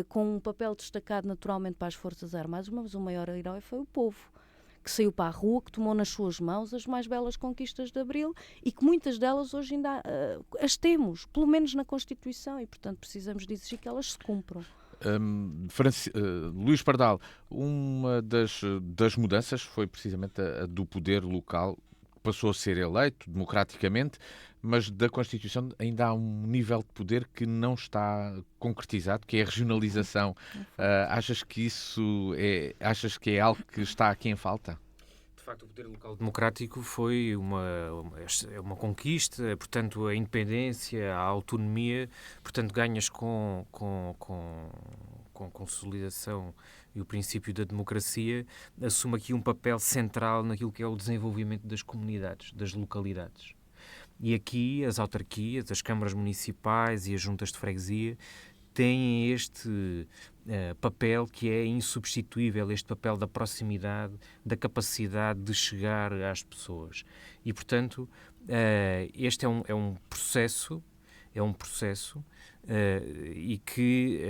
Speaker 4: com um papel destacado naturalmente para as Forças Armadas, mas o maior herói foi o povo, que saiu para a rua, que tomou nas suas mãos as mais belas conquistas de Abril e que muitas delas hoje ainda as temos, pelo menos na Constituição, e portanto precisamos de exigir que elas se cumpram.
Speaker 1: Luís Pardal, uma das mudanças foi precisamente a do poder local, passou a ser eleito democraticamente, mas da Constituição ainda há um nível de poder que não está concretizado, que é a regionalização. Achas que é algo que está aqui em falta?
Speaker 2: De facto, o poder local democrático foi uma conquista, portanto, a independência, a autonomia, portanto, ganhas com consolidação e o princípio da democracia, assume aqui um papel central naquilo que é o desenvolvimento das comunidades, das localidades. E aqui as autarquias, as câmaras municipais e as juntas de freguesia têm este papel que é insubstituível, este papel da proximidade, da capacidade de chegar às pessoas. E, portanto, este é um processo e que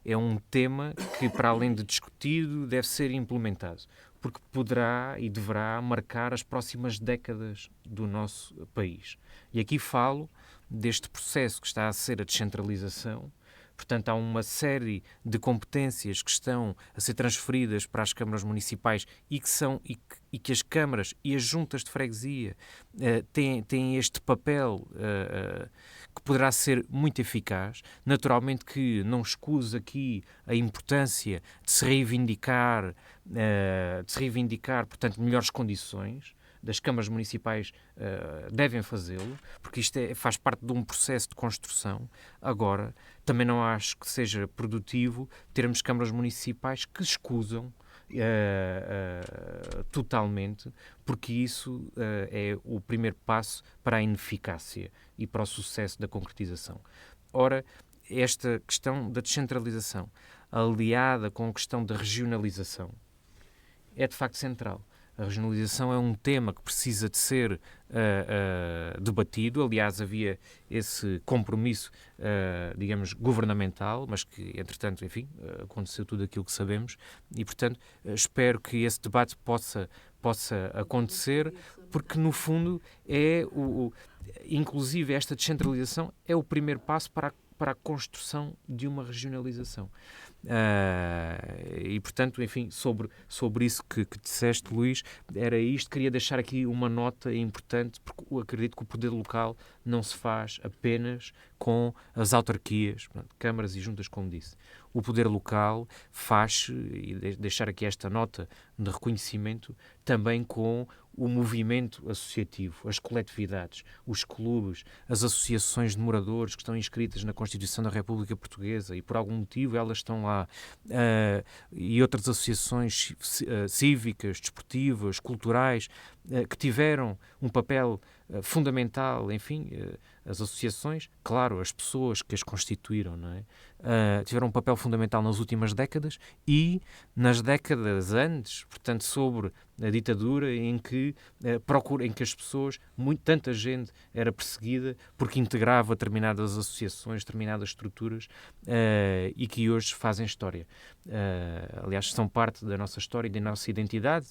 Speaker 2: é um tema que, para além de discutido, deve ser implementado, porque poderá e deverá marcar as próximas décadas do nosso país. E aqui falo deste processo que está a ser a descentralização. Portanto, há uma série de competências que estão a ser transferidas para as câmaras municipais e que as câmaras e as juntas de freguesia têm este papel que poderá ser muito eficaz. Naturalmente que não escuso aqui a importância de se reivindicar, portanto, melhores condições. Das câmaras municipais devem fazê-lo, porque isto faz parte de um processo de construção. Agora, também não acho que seja produtivo termos câmaras municipais que escusam totalmente, porque isso é o primeiro passo para a ineficácia e para o sucesso da concretização. Ora, esta questão da descentralização, aliada com a questão da regionalização, é de facto central. A regionalização é um tema que precisa de ser debatido. Aliás, havia esse compromisso, digamos, governamental, mas que, entretanto, enfim, aconteceu tudo aquilo que sabemos e, portanto, espero que esse debate possa acontecer, porque, no fundo, inclusive, esta descentralização é o primeiro passo para a construção de uma regionalização. E, portanto, enfim, sobre isso que disseste, Luís, era isto. Queria deixar aqui uma nota importante, porque eu acredito que o poder local não se faz apenas com as autarquias, portanto, câmaras e juntas, como disse. O poder local faz, e deixar aqui esta nota de reconhecimento, também com o movimento associativo, as coletividades, os clubes, as associações de moradores que estão inscritas na Constituição da República Portuguesa e por algum motivo elas estão lá, e outras associações cívicas, desportivas, culturais, que tiveram um papel fundamental, enfim, as associações, claro, as pessoas que as constituíram, não é? Tiveram um papel fundamental nas últimas décadas e nas décadas antes, portanto, sobre a ditadura, em que as pessoas, tanta gente era perseguida porque integrava determinadas associações, determinadas estruturas, e que hoje fazem história. Aliás, são parte da nossa história e da nossa identidade,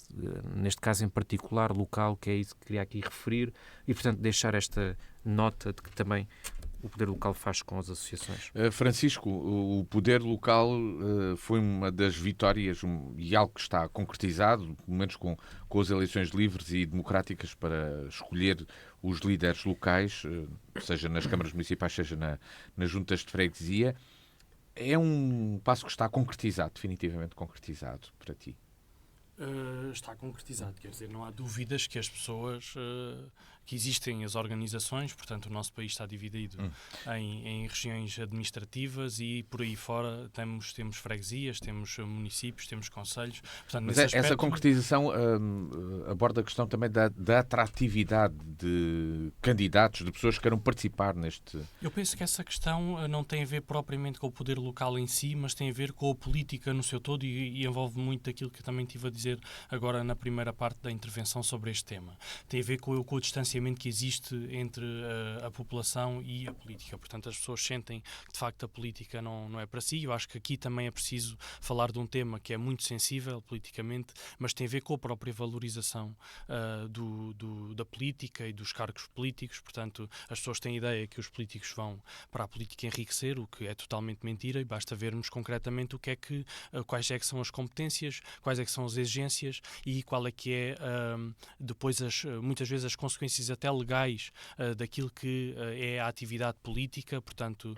Speaker 2: neste caso em particular local, que é isso que queria aqui referir, e portanto deixar esta nota de que também o poder local faz com as associações.
Speaker 1: Francisco, o poder local foi uma das vitórias e algo que está concretizado, pelo menos com as eleições livres e democráticas para escolher os líderes locais, seja nas câmaras municipais, seja nas juntas de freguesia. É um passo que está concretizado, definitivamente concretizado para ti?
Speaker 3: Está concretizado, quer dizer, não há dúvidas que as pessoas, que existem as organizações, portanto o nosso país está dividido em regiões administrativas e por aí fora temos freguesias, temos municípios, temos concelhos. Portanto,
Speaker 1: mas essa concretização aborda a questão também da atratividade de candidatos, de pessoas que queiram participar neste...
Speaker 3: Eu penso que essa questão não tem a ver propriamente com o poder local em si, mas tem a ver com a política no seu todo e envolve muito aquilo que eu também tive a dizer agora na primeira parte da intervenção sobre este tema. Tem a ver com o distanciamento que existe entre a população e a política. Portanto, as pessoas sentem que, de facto, a política não é para si. Eu acho que aqui também é preciso falar de um tema que é muito sensível politicamente, mas tem a ver com a própria valorização da política e dos cargos políticos. Portanto, as pessoas têm a ideia que os políticos vão para a política enriquecer, o que é totalmente mentira, e basta vermos concretamente quais é que são as competências, quais é que são as exigências exigências e qual é que é depois muitas vezes as consequências até legais daquilo que é a atividade política. Portanto,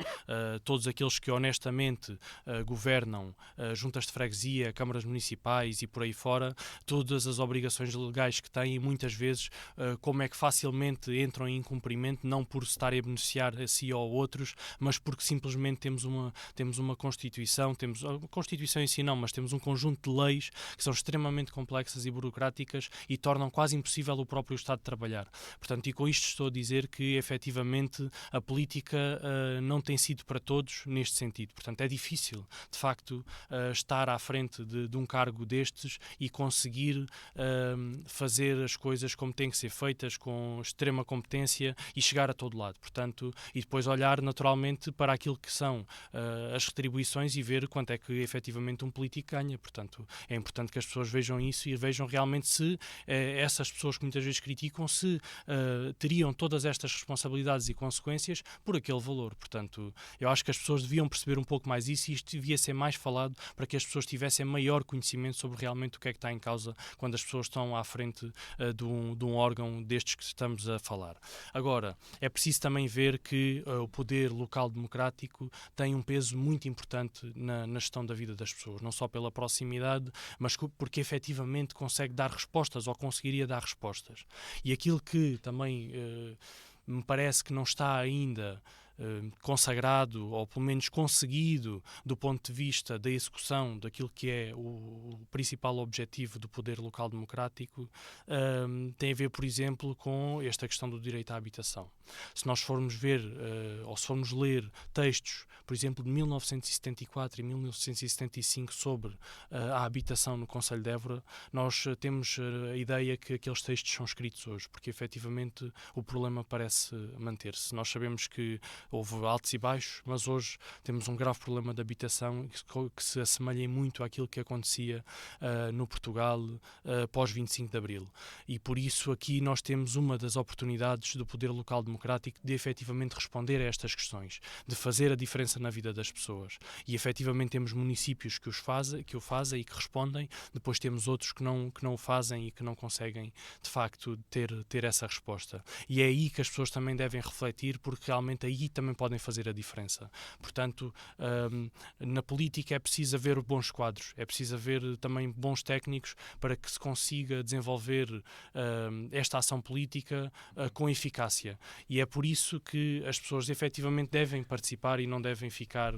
Speaker 3: todos aqueles que honestamente governam juntas de freguesia, câmaras municipais e por aí fora, todas as obrigações legais que têm, muitas vezes como é que facilmente entram em incumprimento, não por se estarem a beneficiar a si ou a outros, mas porque simplesmente temos uma Constituição, temos a Constituição em si não, mas temos um conjunto de leis que são extremamente complexas e burocráticas e tornam quase impossível o próprio Estado de trabalhar. Portanto, e com isto estou a dizer que efetivamente a política não tem sido para todos neste sentido. Portanto, é difícil, de facto, estar à frente de um cargo destes e conseguir fazer as coisas como têm que ser feitas, com extrema competência e chegar a todo lado. Portanto, e depois olhar naturalmente para aquilo que são as retribuições e ver quanto é que efetivamente um político ganha. Portanto, é importante que as pessoas vejam isso e vejam realmente se essas pessoas que muitas vezes criticam se teriam todas estas responsabilidades e consequências por aquele valor. Portanto, eu acho que as pessoas deviam perceber um pouco mais isso e isto devia ser mais falado para que as pessoas tivessem maior conhecimento sobre realmente o que é que está em causa quando as pessoas estão à frente de um órgão destes que estamos a falar. Agora, é preciso também ver que o poder local democrático tem um peso muito importante na gestão da vida das pessoas, não só pela proximidade, mas porque efetivamente consegue dar respostas ou conseguiria dar respostas. E aquilo que também me parece que não está ainda consagrado, ou pelo menos conseguido, do ponto de vista da execução daquilo que é o principal objetivo do poder local democrático, tem a ver, por exemplo, com esta questão do direito à habitação. Se nós formos ver, ou se formos ler textos, por exemplo, de 1974 e 1975 sobre a habitação no Concelho de Évora, nós temos a ideia que aqueles textos são escritos hoje, porque efetivamente o problema parece manter-se. Nós sabemos que houve altos e baixos, mas hoje temos um grave problema de habitação que se assemelha muito àquilo que acontecia no Portugal pós 25 de Abril. E por isso aqui nós temos uma das oportunidades do poder local democrático de efetivamente responder a estas questões, de fazer a diferença na vida das pessoas. E efetivamente temos municípios que o fazem e que respondem, depois temos outros que não o fazem e que não conseguem de facto ter essa resposta. E é aí que as pessoas também devem refletir, porque realmente aí também podem fazer a diferença. Portanto, na política é preciso haver bons quadros, é preciso haver também bons técnicos para que se consiga desenvolver esta ação política com eficácia. E é por isso que as pessoas efetivamente devem participar e não devem ficar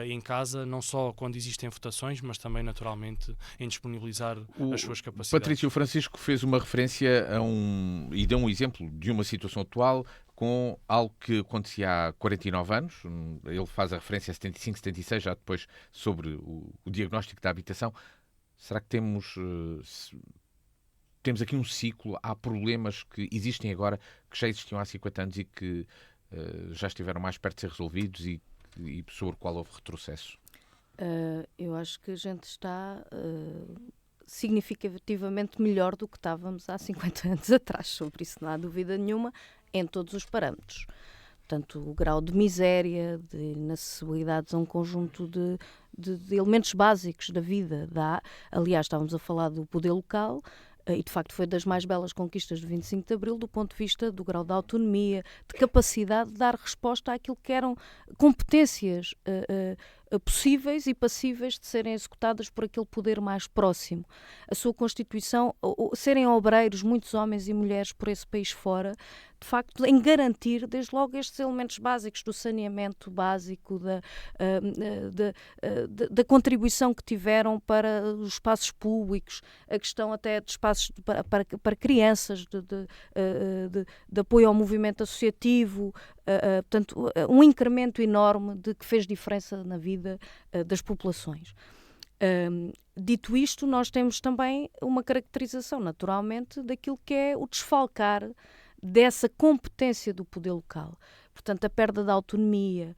Speaker 3: em casa, não só quando existem votações, mas também naturalmente em disponibilizar as suas capacidades.
Speaker 1: Patrício Francisco fez uma referência e deu um exemplo de uma situação atual com algo que acontecia há 49 anos. Ele faz a referência a 75, 76, já depois sobre o diagnóstico da habitação. Será que temos aqui um ciclo? Há problemas que existem agora, que já existiam há 50 anos e que já estiveram mais perto de ser resolvidos e sobre o qual houve retrocesso?
Speaker 4: Eu acho que a gente está significativamente melhor do que estávamos há 50 anos atrás. Sobre isso não há dúvida nenhuma, em todos os parâmetros. Portanto, o grau de miséria, de inacessibilidades a um conjunto de elementos básicos da vida. Aliás, estávamos a falar do poder local, e de facto foi das mais belas conquistas do 25 de Abril, do ponto de vista do grau de autonomia, de capacidade de dar resposta àquilo que eram competências possíveis e passíveis de serem executadas por aquele poder mais próximo. A sua Constituição, serem obreiros, muitos homens e mulheres por esse país fora, de facto, em garantir, desde logo, estes elementos básicos do saneamento básico, da contribuição que tiveram para os espaços públicos, a questão até de espaços para crianças, de apoio ao movimento associativo, portanto, um incremento enorme que fez diferença na vida das populações. Dito isto, nós temos também uma caracterização, naturalmente, daquilo que é o desfalcar dessa competência do poder local. Portanto, a perda da autonomia,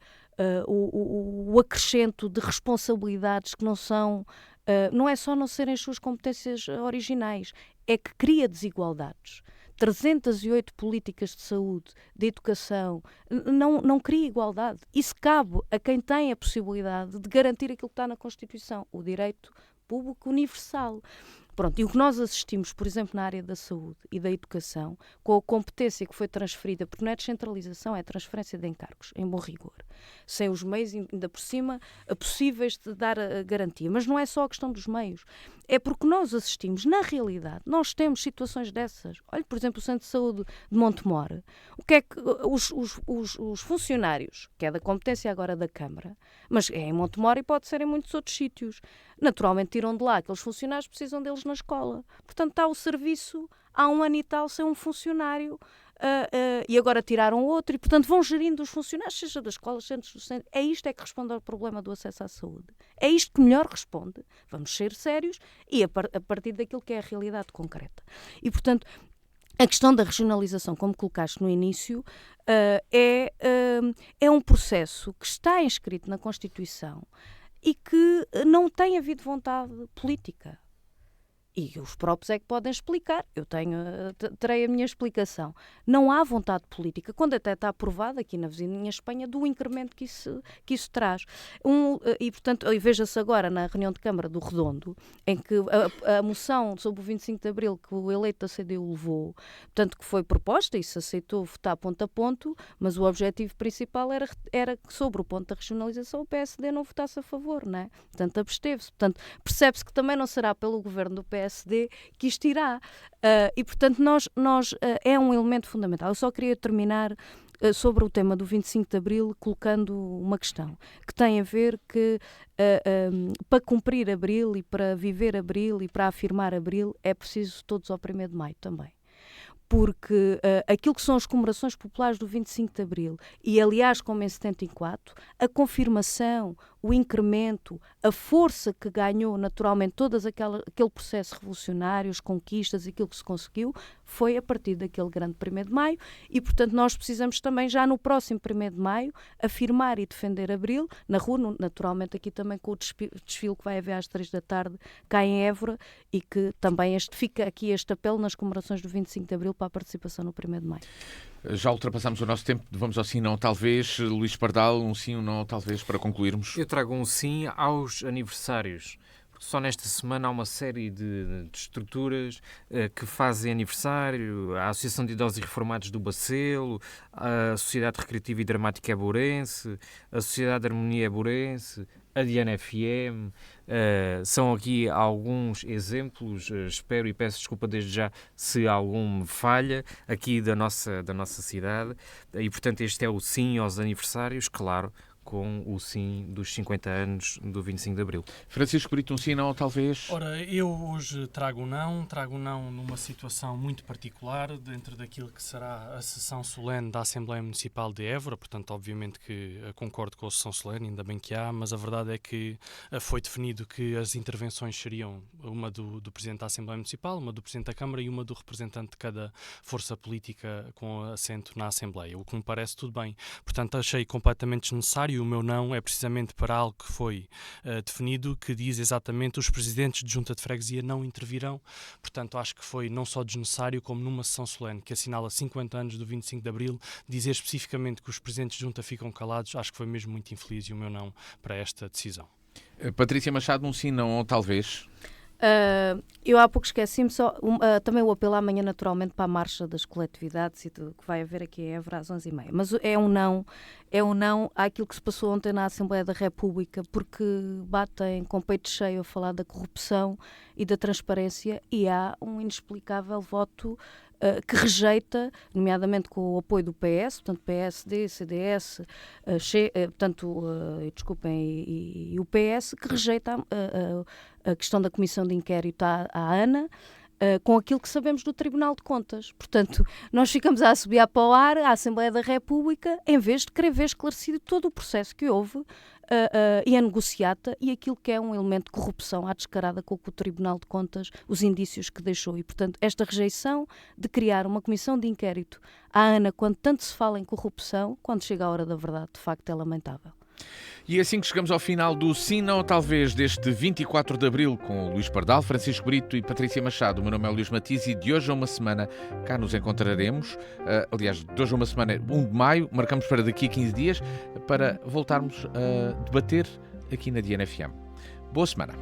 Speaker 4: o acrescento de responsabilidades que não é só não serem as suas competências originais, é que cria desigualdades. 308 políticas de saúde, de educação, não cria igualdade. Isso cabe a quem tem a possibilidade de garantir aquilo que está na Constituição, o direito público universal. Pronto, e o que nós assistimos, por exemplo, na área da saúde e da educação, com a competência que foi transferida, porque não é descentralização, é transferência de encargos, em bom rigor, sem os meios, ainda por cima, possíveis de dar a garantia. Mas não é só a questão dos meios, é porque nós assistimos, na realidade, nós temos situações dessas. Olha, por exemplo, o Centro de Saúde de Montemor, o que é que os funcionários, que é da competência agora da Câmara, mas é em Montemor e pode ser em muitos outros sítios, naturalmente tiram de lá aqueles funcionários, precisam deles na escola. Portanto, está o serviço há 1 ano e tal sem um funcionário e agora tiraram outro e, portanto, vão gerindo os funcionários, seja das escolas, centros do centro. É isto é que responde ao problema do acesso à saúde. É isto que melhor responde. Vamos ser sérios e a partir daquilo que é a realidade concreta. E, portanto, a questão da regionalização, como colocaste no início, é um processo que está inscrito na Constituição e que não tem havido vontade política. E os próprios é que podem explicar. Eu terei a minha explicação. Não há vontade política, quando até está aprovado aqui na vizinha Espanha, do incremento que isso traz. E, portanto, veja-se agora na reunião de Câmara do Redondo, em que a moção sobre o 25 de Abril que o eleito da CDU levou, portanto, que foi proposta e se aceitou votar ponto a ponto, mas o objetivo principal era que sobre o ponto da regionalização o PSD não votasse a favor, não é? Portanto, absteve-se. Portanto, percebe-se que também não será pelo governo do PSD que isto irá. E, portanto, é um elemento fundamental. Eu só queria terminar sobre o tema do 25 de Abril colocando uma questão que tem a ver que para cumprir Abril e para viver Abril e para afirmar Abril é preciso todos ao 1º de Maio também. Porque aquilo que são as comemorações populares do 25 de Abril e, aliás, como em 74, a confirmação, o incremento, a força que ganhou naturalmente todo aquele processo revolucionário, as conquistas, aquilo que se conseguiu, foi a partir daquele grande 1º de Maio e, portanto, nós precisamos também, já no próximo 1º de Maio, afirmar e defender Abril, na rua, naturalmente aqui também com o desfile que vai haver às 3 da tarde, cá em Évora, e que também fica aqui este apelo nas comemorações do 25 de Abril para a participação no 1º de Maio.
Speaker 1: Já ultrapassamos o nosso tempo, vamos ao sim, não, talvez. Luís Pardal, um sim ou não, talvez, para concluirmos.
Speaker 2: Eu trago um sim aos aniversários. Só nesta semana há uma série de estruturas que fazem aniversário, a Associação de Idosos e Reformados do Bacelo, a Sociedade Recreativa e Dramática Éborense, a Sociedade de Harmonia Éborense, a Diana FM, são aqui alguns exemplos, espero e peço desculpa desde já se algum me falha, aqui da nossa cidade, e portanto este é o sim aos aniversários, claro, com o sim dos 50 anos do 25 de Abril.
Speaker 1: Francisco Brito, um sim, não, talvez?
Speaker 3: Ora, eu hoje trago não numa situação muito particular, dentro daquilo que será a sessão solene da Assembleia Municipal de Évora, portanto, obviamente que concordo com a sessão solene, ainda bem que há, mas a verdade é que foi definido que as intervenções seriam uma do Presidente da Assembleia Municipal, uma do Presidente da Câmara e uma do representante de cada força política com assento na Assembleia, o que me parece tudo bem. Portanto, achei completamente desnecessário. O meu não é precisamente para algo que foi definido, que diz exatamente os presidentes de junta de freguesia não intervirão. Portanto, acho que foi não só desnecessário, como numa sessão solene que assinala 50 anos do 25 de Abril, dizer especificamente que os presidentes de junta ficam calados, acho que foi mesmo muito infeliz e o meu não para esta decisão.
Speaker 1: Patrícia Machado, um sim, não, talvez?
Speaker 4: Eu há pouco esqueci-me só também o apelo amanhã naturalmente para a marcha das coletividades e que vai haver aqui em Évora às 11h30, mas é um não àquilo que se passou ontem na Assembleia da República, porque batem com peito cheio a falar da corrupção e da transparência e há um inexplicável voto que rejeita, nomeadamente com o apoio do PS, portanto PSD, CDS, e o PS, que rejeita a questão da comissão de inquérito à ANA, com aquilo que sabemos do Tribunal de Contas. Portanto, nós ficamos a assobiar para o ar a Assembleia da República, em vez de querer ver esclarecido todo o processo que houve e a negociata e aquilo que é um elemento de corrupção à descarada com o que o Tribunal de Contas, os indícios que deixou. E, portanto, esta rejeição de criar uma comissão de inquérito à ANA, quando tanto se fala em corrupção, quando chega a hora da verdade, de facto é lamentável.
Speaker 1: E é assim que chegamos ao final do Sim Não Talvez deste 24 de Abril com Luís Pardal, Francisco Brito e Patrícia Machado. O meu nome é Luís Matias e de hoje a uma semana cá nos encontraremos. Aliás, de hoje a uma semana, 1 de maio, marcamos para daqui a 15 dias para voltarmos a debater aqui na Diana FM. Boa semana.